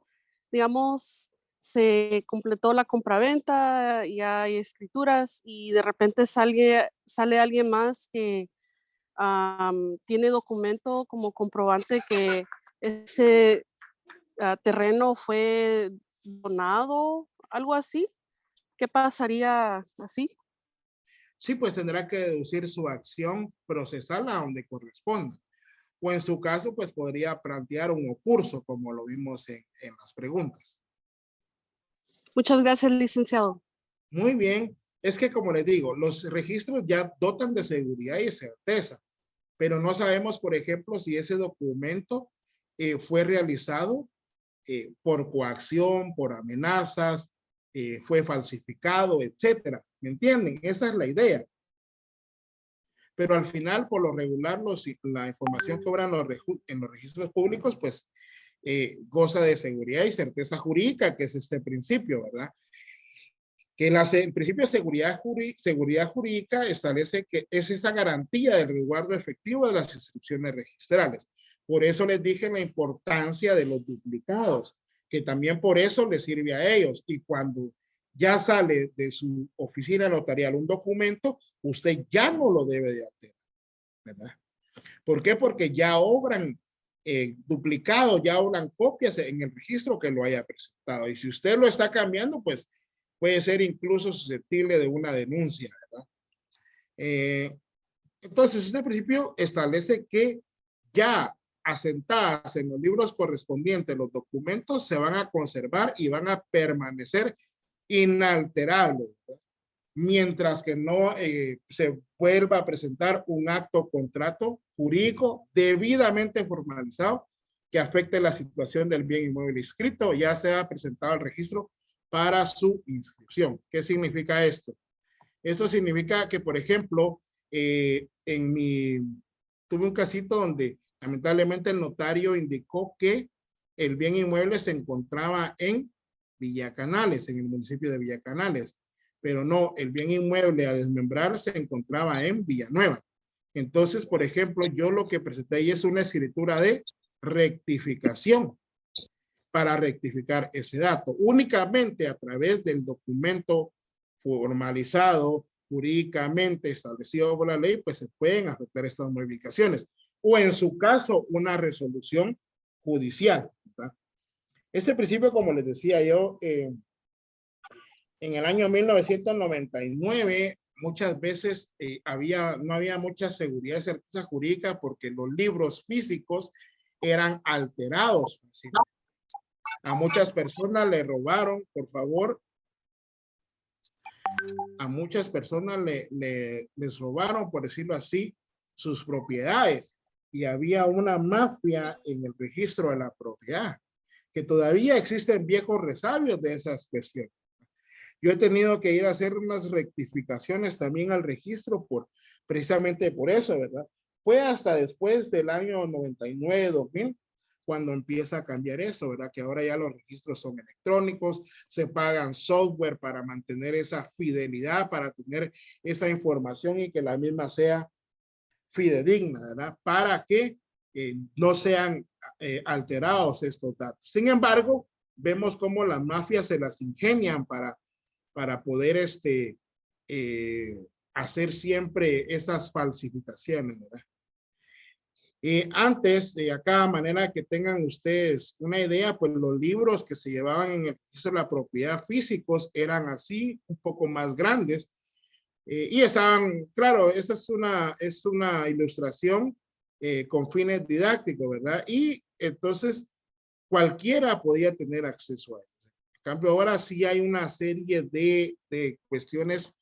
Digamos, se completó la compraventa, ya hay escrituras y de repente sale alguien más que tiene documento como comprobante que ese terreno fue donado, algo así. ¿Qué pasaría así? Sí, pues tendrá que deducir su acción procesal a donde corresponda. O en su caso, pues podría plantear un ocurso, como lo vimos en las preguntas. Muchas gracias, licenciado. Muy bien. Es que, como les digo, los registros ya dotan de seguridad y certeza. pero no sabemos, por ejemplo, si ese documento fue realizado por coacción, por amenazas, fue falsificado, etcétera. ¿Me entienden? Esa es la idea. Pero al final, por lo regular, la información que obran en los registros públicos, pues goza de seguridad y certeza jurídica, que es este principio, ¿verdad? Que el principio de seguridad jurídica establece que es esa garantía del resguardo efectivo de las inscripciones registrales. Por eso les dije la importancia de los duplicados, que también por eso les sirve a ellos. Y cuando ya sale de su oficina notarial un documento, usted ya no lo debe de alterar, ¿verdad? ¿Por qué? Porque ya obran duplicado, ya obran copias en el registro que lo haya presentado. Y si usted lo está cambiando, pues puede ser incluso susceptible de una denuncia, ¿verdad? Entonces, este principio establece que ya asentadas en los libros correspondientes, los documentos se van a conservar y van a permanecer inalterables, ¿verdad? Mientras que no se vuelva a presentar un acto contrato jurídico debidamente formalizado que afecte la situación del bien inmueble inscrito, ya sea presentado al registro para su inscripción. ¿Qué significa esto? Esto significa que, por ejemplo, tuve un casito donde lamentablemente el notario indicó que el bien inmueble se encontraba en Villacanales, en el municipio de Villacanales, pero no, el bien inmueble a desmembrar se encontraba en Villanueva. Entonces, por ejemplo, yo lo que presenté ahí es una escritura de rectificación para rectificar ese dato. Únicamente a través del documento formalizado, jurídicamente establecido por la ley, pues se pueden afectar estas modificaciones. O en su caso, una resolución judicial, ¿verdad? Este principio, como les decía yo, en el año 1999, muchas veces no había mucha seguridad y certeza jurídica porque los libros físicos eran alterados. ¿Sí? A muchas personas le robaron, por favor. A muchas personas les robaron, por decirlo así, sus propiedades. Y había una mafia en el registro de la propiedad, que todavía existen viejos resabios de esas cuestiones. Yo he tenido que ir a hacer unas rectificaciones también al registro precisamente por eso, ¿verdad? Fue hasta después del año 99, 2000, cuando empieza a cambiar eso, ¿verdad? Que ahora ya los registros son electrónicos, se pagan software para mantener esa fidelidad, para tener esa información y que la misma sea fidedigna, ¿verdad? Para que no sean alterados estos datos. Sin embargo, vemos cómo las mafias se las ingenian para poder hacer siempre esas falsificaciones, ¿verdad? Antes, de acá, manera que tengan ustedes una idea, pues los libros que se llevaban en el registro de la propiedad físicos eran así, un poco más grandes, y estaban, claro, esta es una ilustración con fines didácticos, ¿verdad? Y entonces cualquiera podía tener acceso a ellos. En cambio, ahora sí hay una serie de cuestiones,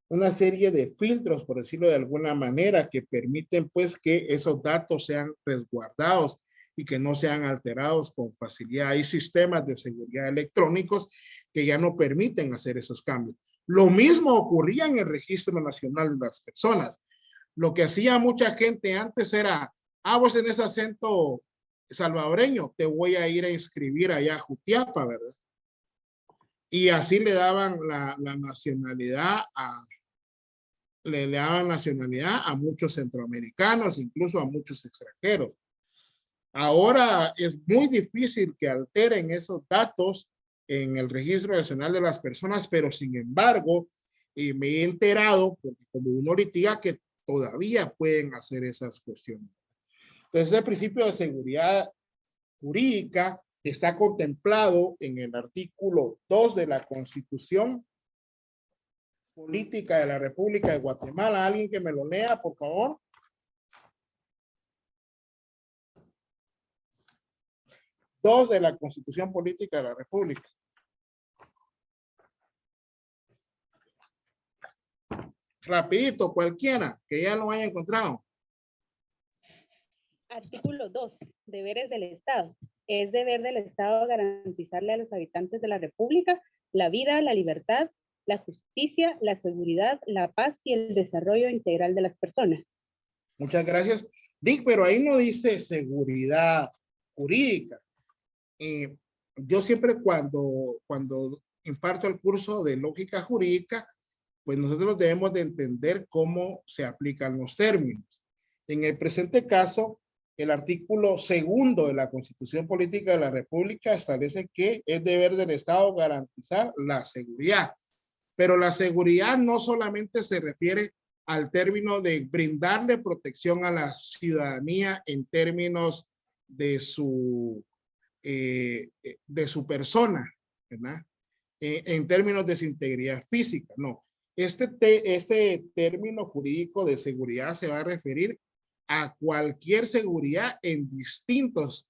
una serie de filtros, por decirlo de alguna manera, que permiten pues que esos datos sean resguardados y que no sean alterados con facilidad. Hay sistemas de seguridad electrónicos que ya no permiten hacer esos cambios. Lo mismo ocurría en el Registro Nacional de las Personas. Lo que hacía mucha gente antes era, vos tenés acento salvadoreño, te voy a ir a inscribir allá a Jutiapa, ¿verdad? Y así le daban la nacionalidad le daban nacionalidad a muchos centroamericanos, incluso a muchos extranjeros. Ahora es muy difícil que alteren esos datos en el Registro Nacional de las Personas, pero sin embargo, me he enterado, porque como uno litiga, que todavía pueden hacer esas cuestiones. Entonces, el principio de seguridad jurídica está contemplado en el artículo 2 de la Constitución Política de la República de Guatemala. ¿Alguien que me lo lea, por favor? Dos de la Constitución Política de la República. Rapidito, cualquiera que ya lo haya encontrado. Artículo 2. Deberes del Estado. Es deber del Estado garantizarle a los habitantes de la República la vida, la libertad, la justicia, la seguridad, la paz y el desarrollo integral de las personas. Muchas gracias. Dick, pero ahí no dice seguridad jurídica. Yo siempre cuando imparto el curso de lógica jurídica, pues nosotros debemos de entender cómo se aplican los términos. En el presente caso, el artículo 2 de la Constitución Política de la República establece que es deber del Estado garantizar la seguridad. Pero la seguridad no solamente se refiere al término de brindarle protección a la ciudadanía en términos de su persona, ¿verdad? En términos de su integridad física, no. Este término jurídico de seguridad se va a referir a cualquier seguridad en distintos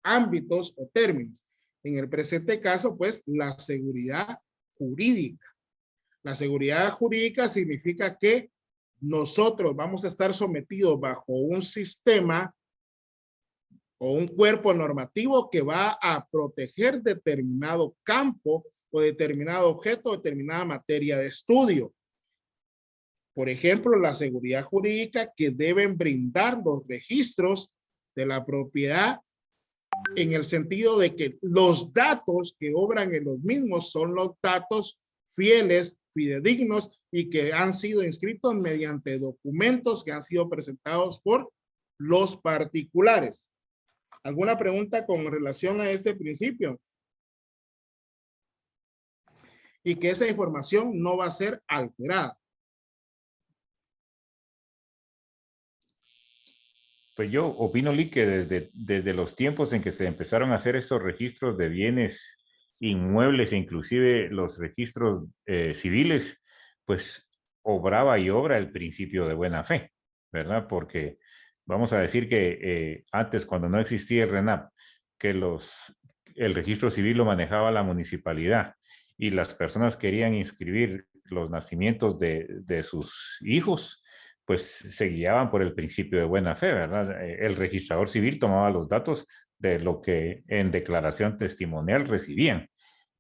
ámbitos o términos. En el presente caso, pues, la seguridad jurídica. La seguridad jurídica significa que nosotros vamos a estar sometidos bajo un sistema o un cuerpo normativo que va a proteger determinado campo o determinado objeto, determinada materia de estudio. Por ejemplo, la seguridad jurídica que deben brindar los registros de la propiedad en el sentido de que los datos que obran en los mismos son los datos fieles, fidedignos y que han sido inscritos mediante documentos que han sido presentados por los particulares. ¿Alguna pregunta con relación a este principio? Y que esa información no va a ser alterada. Pues yo opino, Lee, que desde los tiempos en que se empezaron a hacer esos registros de bienes inmuebles, inclusive los registros civiles, pues obraba y obra el principio de buena fe, ¿verdad? Porque vamos a decir que antes, cuando no existía el RENAP, que el registro civil lo manejaba la municipalidad y las personas querían inscribir los nacimientos de sus hijos, pues se guiaban por el principio de buena fe, ¿verdad? El registrador civil tomaba los datos de lo que en declaración testimonial recibían.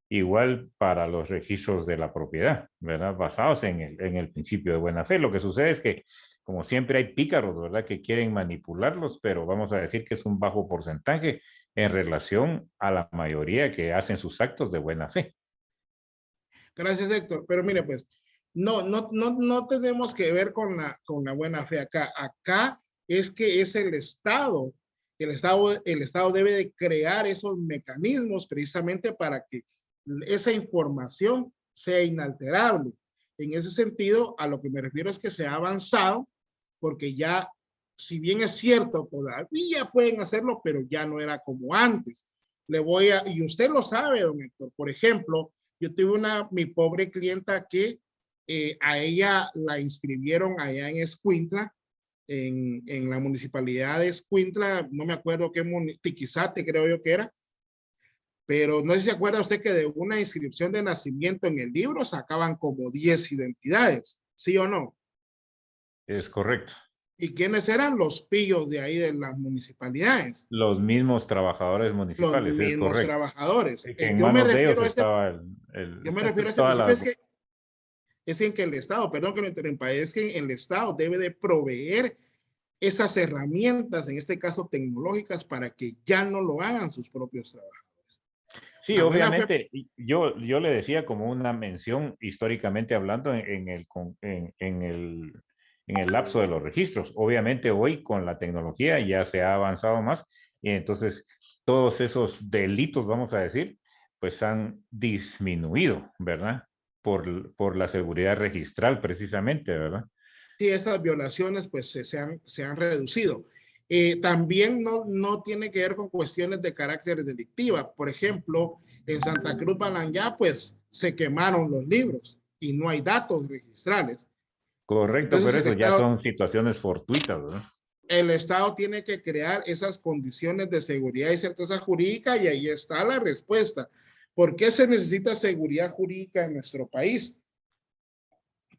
Igual para los registros de la propiedad, ¿verdad? Basados en el principio de buena fe. Lo que sucede es que, como siempre, hay pícaros, ¿verdad? Que quieren manipularlos, pero vamos a decir que es un bajo porcentaje en relación a la mayoría que hacen sus actos de buena fe. Gracias, Héctor. Pero mire, pues, no tenemos que ver con la buena fe acá. Acá es que es el Estado. El Estado debe de crear esos mecanismos precisamente para que esa información sea inalterable. En ese sentido, a lo que me refiero es que se ha avanzado, porque ya, si bien es cierto, todavía pueden hacerlo, pero ya no era como antes. Y usted lo sabe, don Héctor. Por ejemplo, yo tuve mi pobre clienta que a ella la inscribieron allá en Escuintla, en la municipalidad de Escuintla, no me acuerdo qué Tiquizate creo yo que era, pero no sé si se acuerda usted que de una inscripción de nacimiento en el libro sacaban como 10 identidades, ¿sí o no? Es correcto. ¿Y quiénes eran los pillos de ahí de las municipalidades? Los mismos trabajadores municipales, los mismos es correcto. trabajadores. Que en manos de ellos estaba yo me refiero a este principio, es en que el Estado, perdón que me interrumpa, es que el Estado debe de proveer esas herramientas, en este caso tecnológicas, para que ya no lo hagan sus propios trabajadores. Sí, obviamente, yo le decía como una mención históricamente hablando en el lapso de los registros. Obviamente hoy con la tecnología ya se ha avanzado más y entonces todos esos delitos, vamos a decir, pues han disminuido, ¿verdad? Por la seguridad registral precisamente, ¿verdad? Sí, esas violaciones pues se han reducido. También no tiene que ver con cuestiones de carácter delictiva. Por ejemplo, en Santa Cruz Balanyá, pues se quemaron los libros y no hay datos registrales. Correcto, entonces, pero eso ya son situaciones fortuitas, ¿verdad? El Estado tiene que crear esas condiciones de seguridad y certeza jurídica y ahí está la respuesta. ¿Por qué se necesita seguridad jurídica en nuestro país?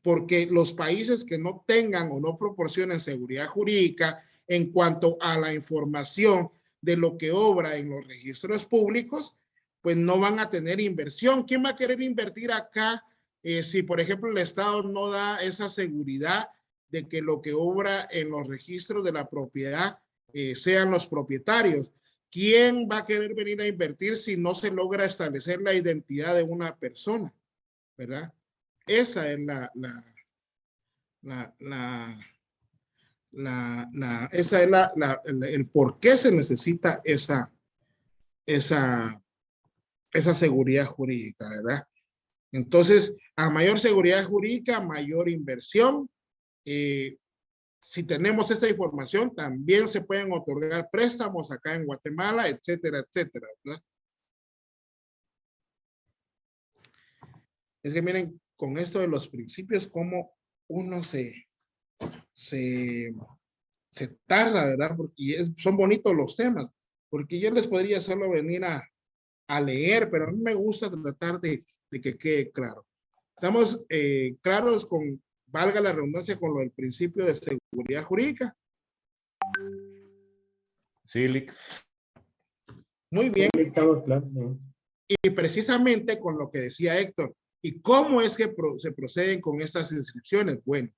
porque los países que no tengan o no proporcionen seguridad jurídica en cuanto a la información de lo que obra en los registros públicos, pues no van a tener inversión. ¿Quién va a querer invertir acá si, por ejemplo, el Estado no da esa seguridad de que lo que obra en los registros de la propiedad sean los propietarios? ¿Quién va a querer venir a invertir si no se logra establecer la identidad de una persona? ¿Verdad? Esa es el por qué se necesita esa seguridad jurídica, ¿verdad? Entonces, a mayor seguridad jurídica, mayor inversión. Si tenemos esa información, también se pueden otorgar préstamos acá en Guatemala, etcétera, etcétera, ¿verdad? Es que miren, con esto de los principios, cómo uno se tarda, ¿verdad? Porque son bonitos los temas, porque yo les podría solo venir a leer, pero a mí me gusta tratar de que quede claro. Estamos claros con, valga la redundancia, con lo del principio de seguridad jurídica. Sí, Lick. Muy bien. Estamos claros. Y precisamente con lo que decía Héctor, ¿y cómo es que se proceden con estas inscripciones? Bueno,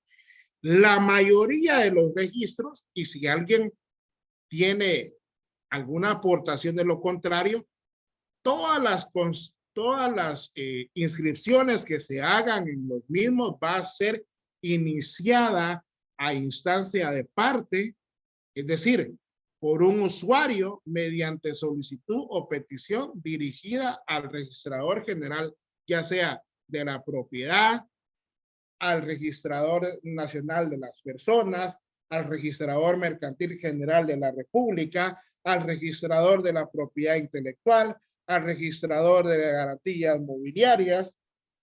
la mayoría de los registros, y si alguien tiene alguna aportación de lo contrario, todas las inscripciones que se hagan en los mismos va a ser iniciada a instancia de parte, es decir, por un usuario mediante solicitud o petición dirigida al registrador general, ya sea de la propiedad, al registrador nacional de las personas, al registrador mercantil general de la República, al registrador de la propiedad intelectual, al registrador de garantías mobiliarias,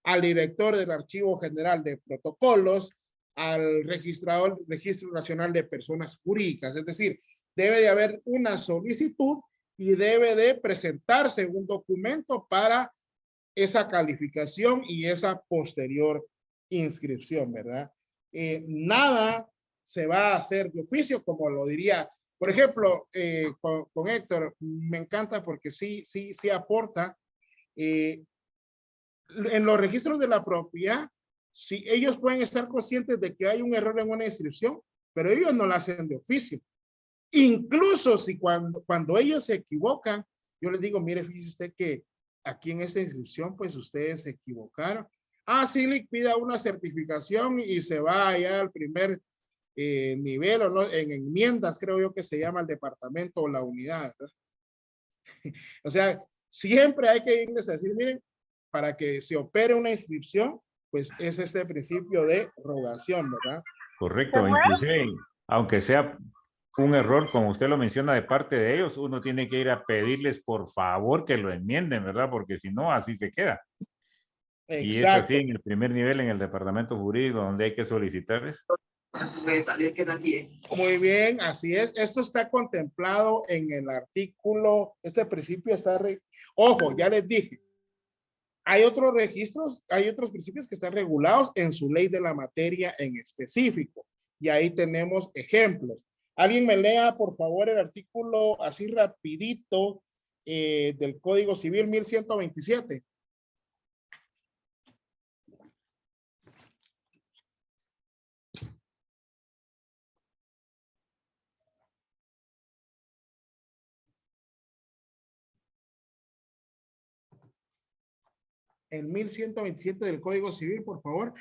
al director del Archivo General de Protocolos, al Registro Nacional de Personas Jurídicas. Es decir, debe de haber una solicitud y debe de presentarse un documento para esa calificación y esa posterior inscripción, ¿verdad? Nada se va a hacer de oficio, como lo diría, por ejemplo, con Héctor, me encanta porque sí aporta. En los registros de la propiedad, si ellos pueden estar conscientes de que hay un error en una inscripción, pero ellos no lo hacen de oficio. Incluso si cuando ellos se equivocan, yo les digo, mire, fíjese usted que aquí en esta inscripción, pues ustedes se equivocaron. Ah, sí, le pida una certificación y se va allá al primer nivel, o no, en enmiendas, creo yo que se llama el departamento o la unidad, ¿verdad? O sea, siempre hay que irles a decir, miren, para que se opere una inscripción, pues es este principio de rogación, ¿verdad? Correcto, inclusive, aunque sea un error, como usted lo menciona, de parte de ellos, uno tiene que ir a pedirles por favor que lo enmienden, ¿verdad? Porque si no, así se queda. Exacto. Y es así en el primer nivel, en el departamento jurídico, donde hay que solicitarles. Muy bien, así es. Esto está contemplado en el artículo, este principio está, ojo, ya les dije, hay otros registros, hay otros principios que están regulados en su ley de la materia en específico. Y ahí tenemos ejemplos. Alguien me lea, por favor, el artículo así rapidito del Código Civil 1127. El 1127 del Código Civil, por favor.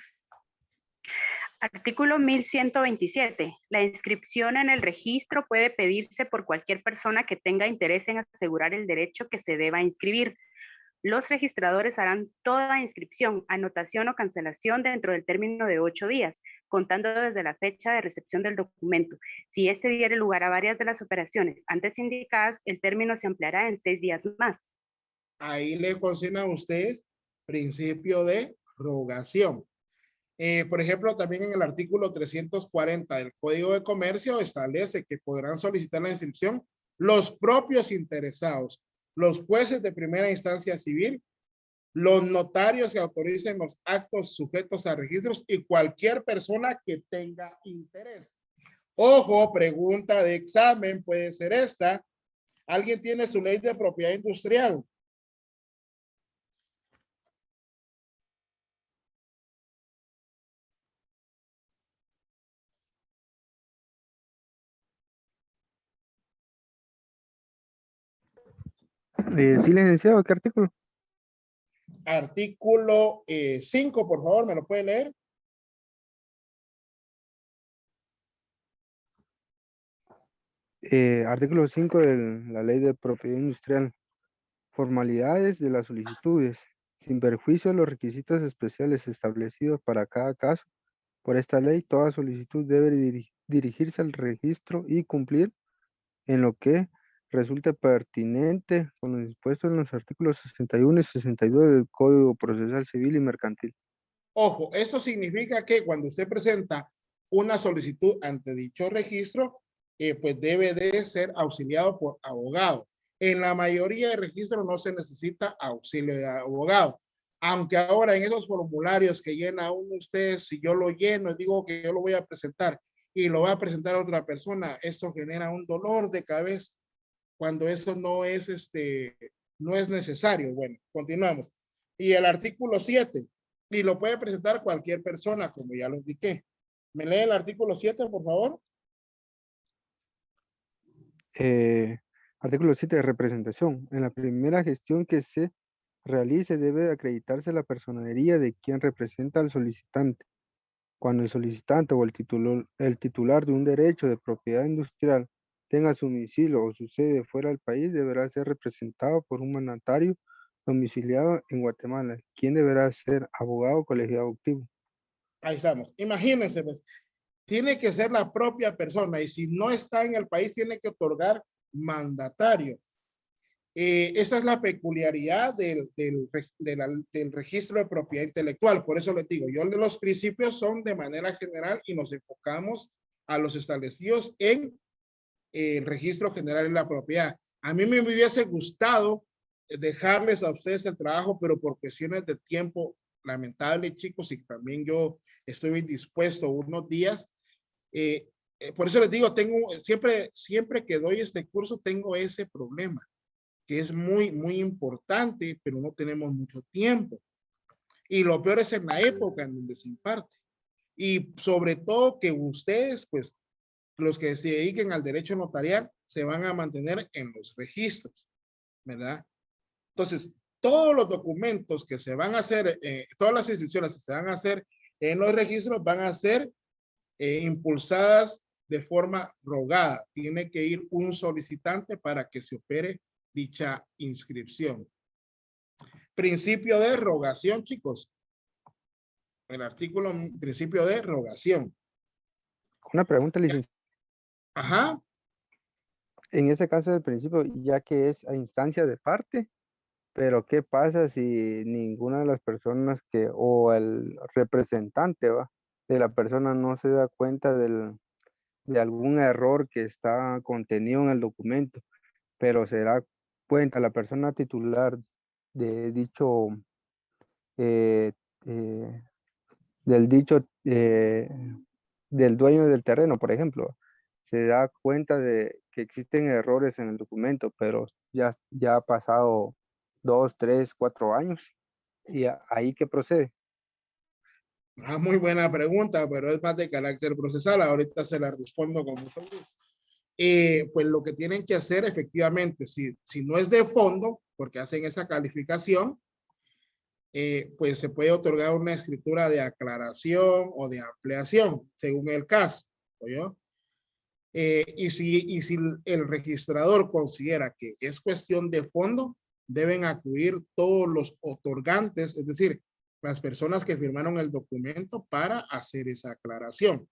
Artículo 1127. La inscripción en el registro puede pedirse por cualquier persona que tenga interés en asegurar el derecho que se deba inscribir. Los registradores harán toda inscripción, anotación o cancelación dentro del término de 8 días, contando desde la fecha de recepción del documento. Si este diere lugar a varias de las operaciones antes indicadas, el término se ampliará en 6 días más. Ahí le consigna a ustedes principio de rogación. Por ejemplo, también en el artículo 340 del Código de Comercio establece que podrán solicitar la inscripción los propios interesados, los jueces de primera instancia civil los notarios que autoricen los actos sujetos a registros y cualquier persona que tenga interés. Ojo, pregunta de examen puede ser esta. ¿Alguien tiene su ley de propiedad industrial? Sí, licenciado, ¿qué artículo? Artículo 5, por favor, ¿me lo puede leer? Artículo 5 de la Ley de Propiedad Industrial. Formalidades de las solicitudes. Sin perjuicio de los requisitos especiales establecidos para cada caso, por esta ley, toda solicitud debe dirigirse al registro y cumplir en lo que resulte pertinente con lo dispuesto en los artículos 61 y 62 del Código Procesal Civil y Mercantil. Ojo, eso significa que cuando usted presenta una solicitud ante dicho registro, pues debe de ser auxiliado por abogado. En la mayoría de registros no se necesita auxilio de abogado. Aunque ahora en esos formularios que llena uno usted, si yo lo lleno y digo que yo lo voy a presentar y lo va a presentar a otra persona, eso genera un dolor de cabeza cuando eso no es, no es necesario. Bueno, continuamos. Y el artículo 7, y lo puede presentar cualquier persona, como ya lo indiqué. ¿Me lee el artículo 7, por favor? Artículo 7 de representación. En la primera gestión que se realice debe acreditarse la personería de quien representa al solicitante. Cuando el solicitante o el titular de un derecho de propiedad industrial tenga su domicilio o su sede fuera del país, deberá ser representado por un mandatario domiciliado en Guatemala, quien deberá ser abogado colegiado activo. Ahí estamos. Imagínense, pues, tiene que ser la propia persona y si no está en el país, tiene que otorgar mandatario. Esa es la peculiaridad del registro de propiedad intelectual. Por eso les digo, los principios son de manera general y nos enfocamos a los establecidos en el registro general de la propiedad. A mí me hubiese gustado dejarles a ustedes el trabajo, pero por cuestiones de tiempo, lamentable, chicos, y también yo estoy indispuesto unos días. Por eso les digo, siempre que doy este curso, tengo ese problema, que es muy, muy importante, pero no tenemos mucho tiempo. Y lo peor es en la época en donde se imparte. Y sobre todo que ustedes, pues, los que se dediquen al derecho notarial, se van a mantener en los registros, ¿verdad? Entonces, todos los documentos que se van a hacer, todas las instituciones que se van a hacer en los registros van a ser impulsadas de forma rogada. Tiene que ir un solicitante para que se opere dicha inscripción. Principio de rogación, chicos. El artículo principio de rogación. Una pregunta, licenciado. Ajá. En este caso del principio, ya que es a instancia de parte, pero ¿qué pasa si ninguna de las personas o el representante de la persona no se da cuenta de algún error que está contenido en el documento, pero se da cuenta la persona titular de dicho, eh, eh, del dueño del terreno, por ejemplo, se da cuenta de que existen errores en el documento, pero ya ha pasado 2, 3, 4 años, y ahí que procede? Muy buena pregunta, pero es más de carácter procesal. Ahorita se la respondo con mucho gusto. Pues lo que tienen que hacer efectivamente, si no es de fondo, porque hacen esa calificación, pues se puede otorgar una escritura de aclaración o de ampliación, según el caso, ¿oyó? Y si el registrador considera que es cuestión de fondo, deben acudir todos los otorgantes, es decir, las personas que firmaron el documento para hacer esa aclaración.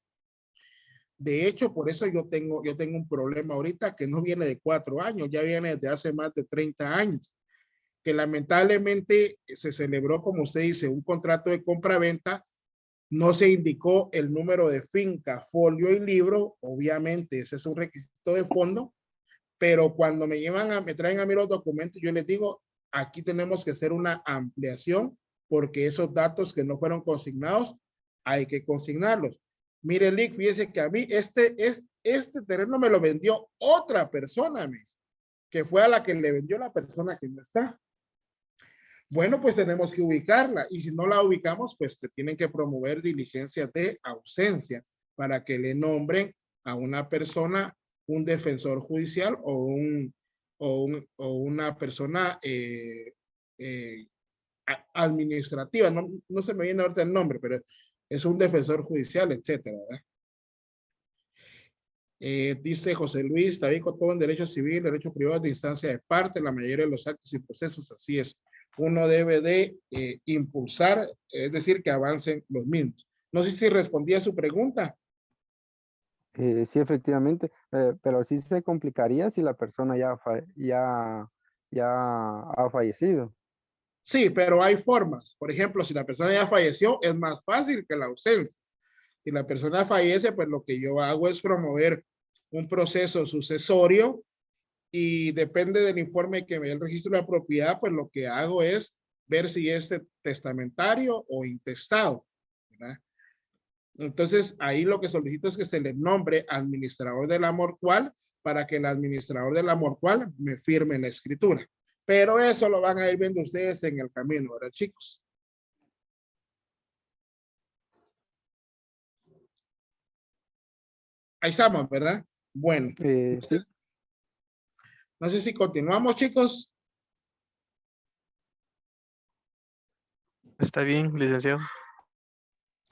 De hecho, por eso yo tengo un problema ahorita que no viene de 4 años, ya viene desde hace más de 30 años, que lamentablemente se celebró, como usted dice, un contrato de compra-venta, no se indicó el número de finca, folio y libro, obviamente ese es un requisito de fondo, pero cuando me traen a mí los documentos, yo les digo, aquí tenemos que hacer una ampliación porque esos datos que no fueron consignados hay que consignarlos. Mire, Lick, fíjese que a mí este terreno me lo vendió otra persona, que fue a la que le vendió la persona que no está. Bueno, pues tenemos que ubicarla y si no la ubicamos, pues se tienen que promover diligencias de ausencia para que le nombren a una persona un defensor judicial o una persona administrativa. No se me viene ahorita el nombre, pero es un defensor judicial, etcétera, ¿verdad? Dice José Luis, está bien con todo en derecho civil, derecho privado de instancia de parte, la mayoría de los actos y procesos, así es. Uno debe de impulsar, es decir, que avancen los mismos. No sé si respondí a su pregunta. Sí, efectivamente, pero sí se complicaría si la persona ya ha fallecido. Sí, pero hay formas. Por ejemplo, si la persona ya falleció, es más fácil que la ausencia. Si la persona fallece, pues lo que yo hago es promover un proceso sucesorio y depende del informe que me dé el registro de la propiedad, pues lo que hago es ver si es testamentario o intestado, ¿verdad? Entonces, ahí lo que solicito es que se le nombre administrador de la mortual para que el administrador de la mortual me firme la escritura. Pero eso lo van a ir viendo ustedes en el camino, ¿verdad, chicos? Ahí estamos, ¿verdad? Bueno. Sí. No sé si continuamos, chicos. Está bien, licenciado.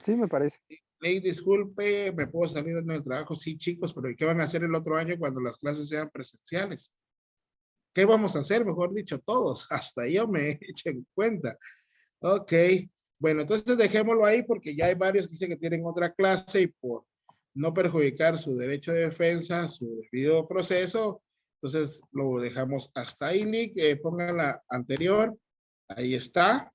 Sí, me parece. Ley, disculpe, me puedo salir en el trabajo. Sí, chicos, pero ¿qué van a hacer el otro año cuando las clases sean presenciales? ¿Qué vamos a hacer? Mejor dicho, todos. Hasta yo me echo en cuenta. Ok. Bueno, entonces dejémoslo ahí porque ya hay varios que dicen que tienen otra clase y por no perjudicar su derecho de defensa, su debido proceso, entonces lo dejamos hasta ahí, Lick. Pongan la anterior. Ahí está.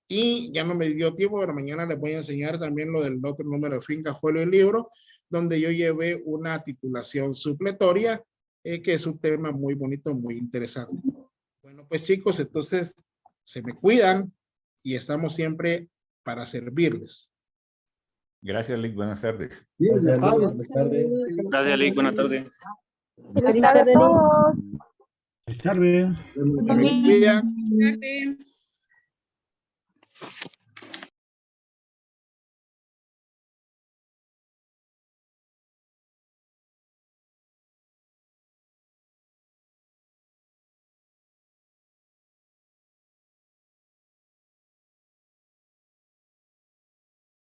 Y ya no me dio tiempo, pero mañana les voy a enseñar también lo del otro número de finca, folio y libro, donde yo llevé una titulación supletoria, que es un tema muy bonito, muy interesante. Bueno, pues chicos, entonces se me cuidan y estamos siempre para servirles. Gracias, Lick. Buenas tardes. Buenas tardes. Gracias, Lick. Buenas tardes. Buenas tardes a todos. Se me cuidan.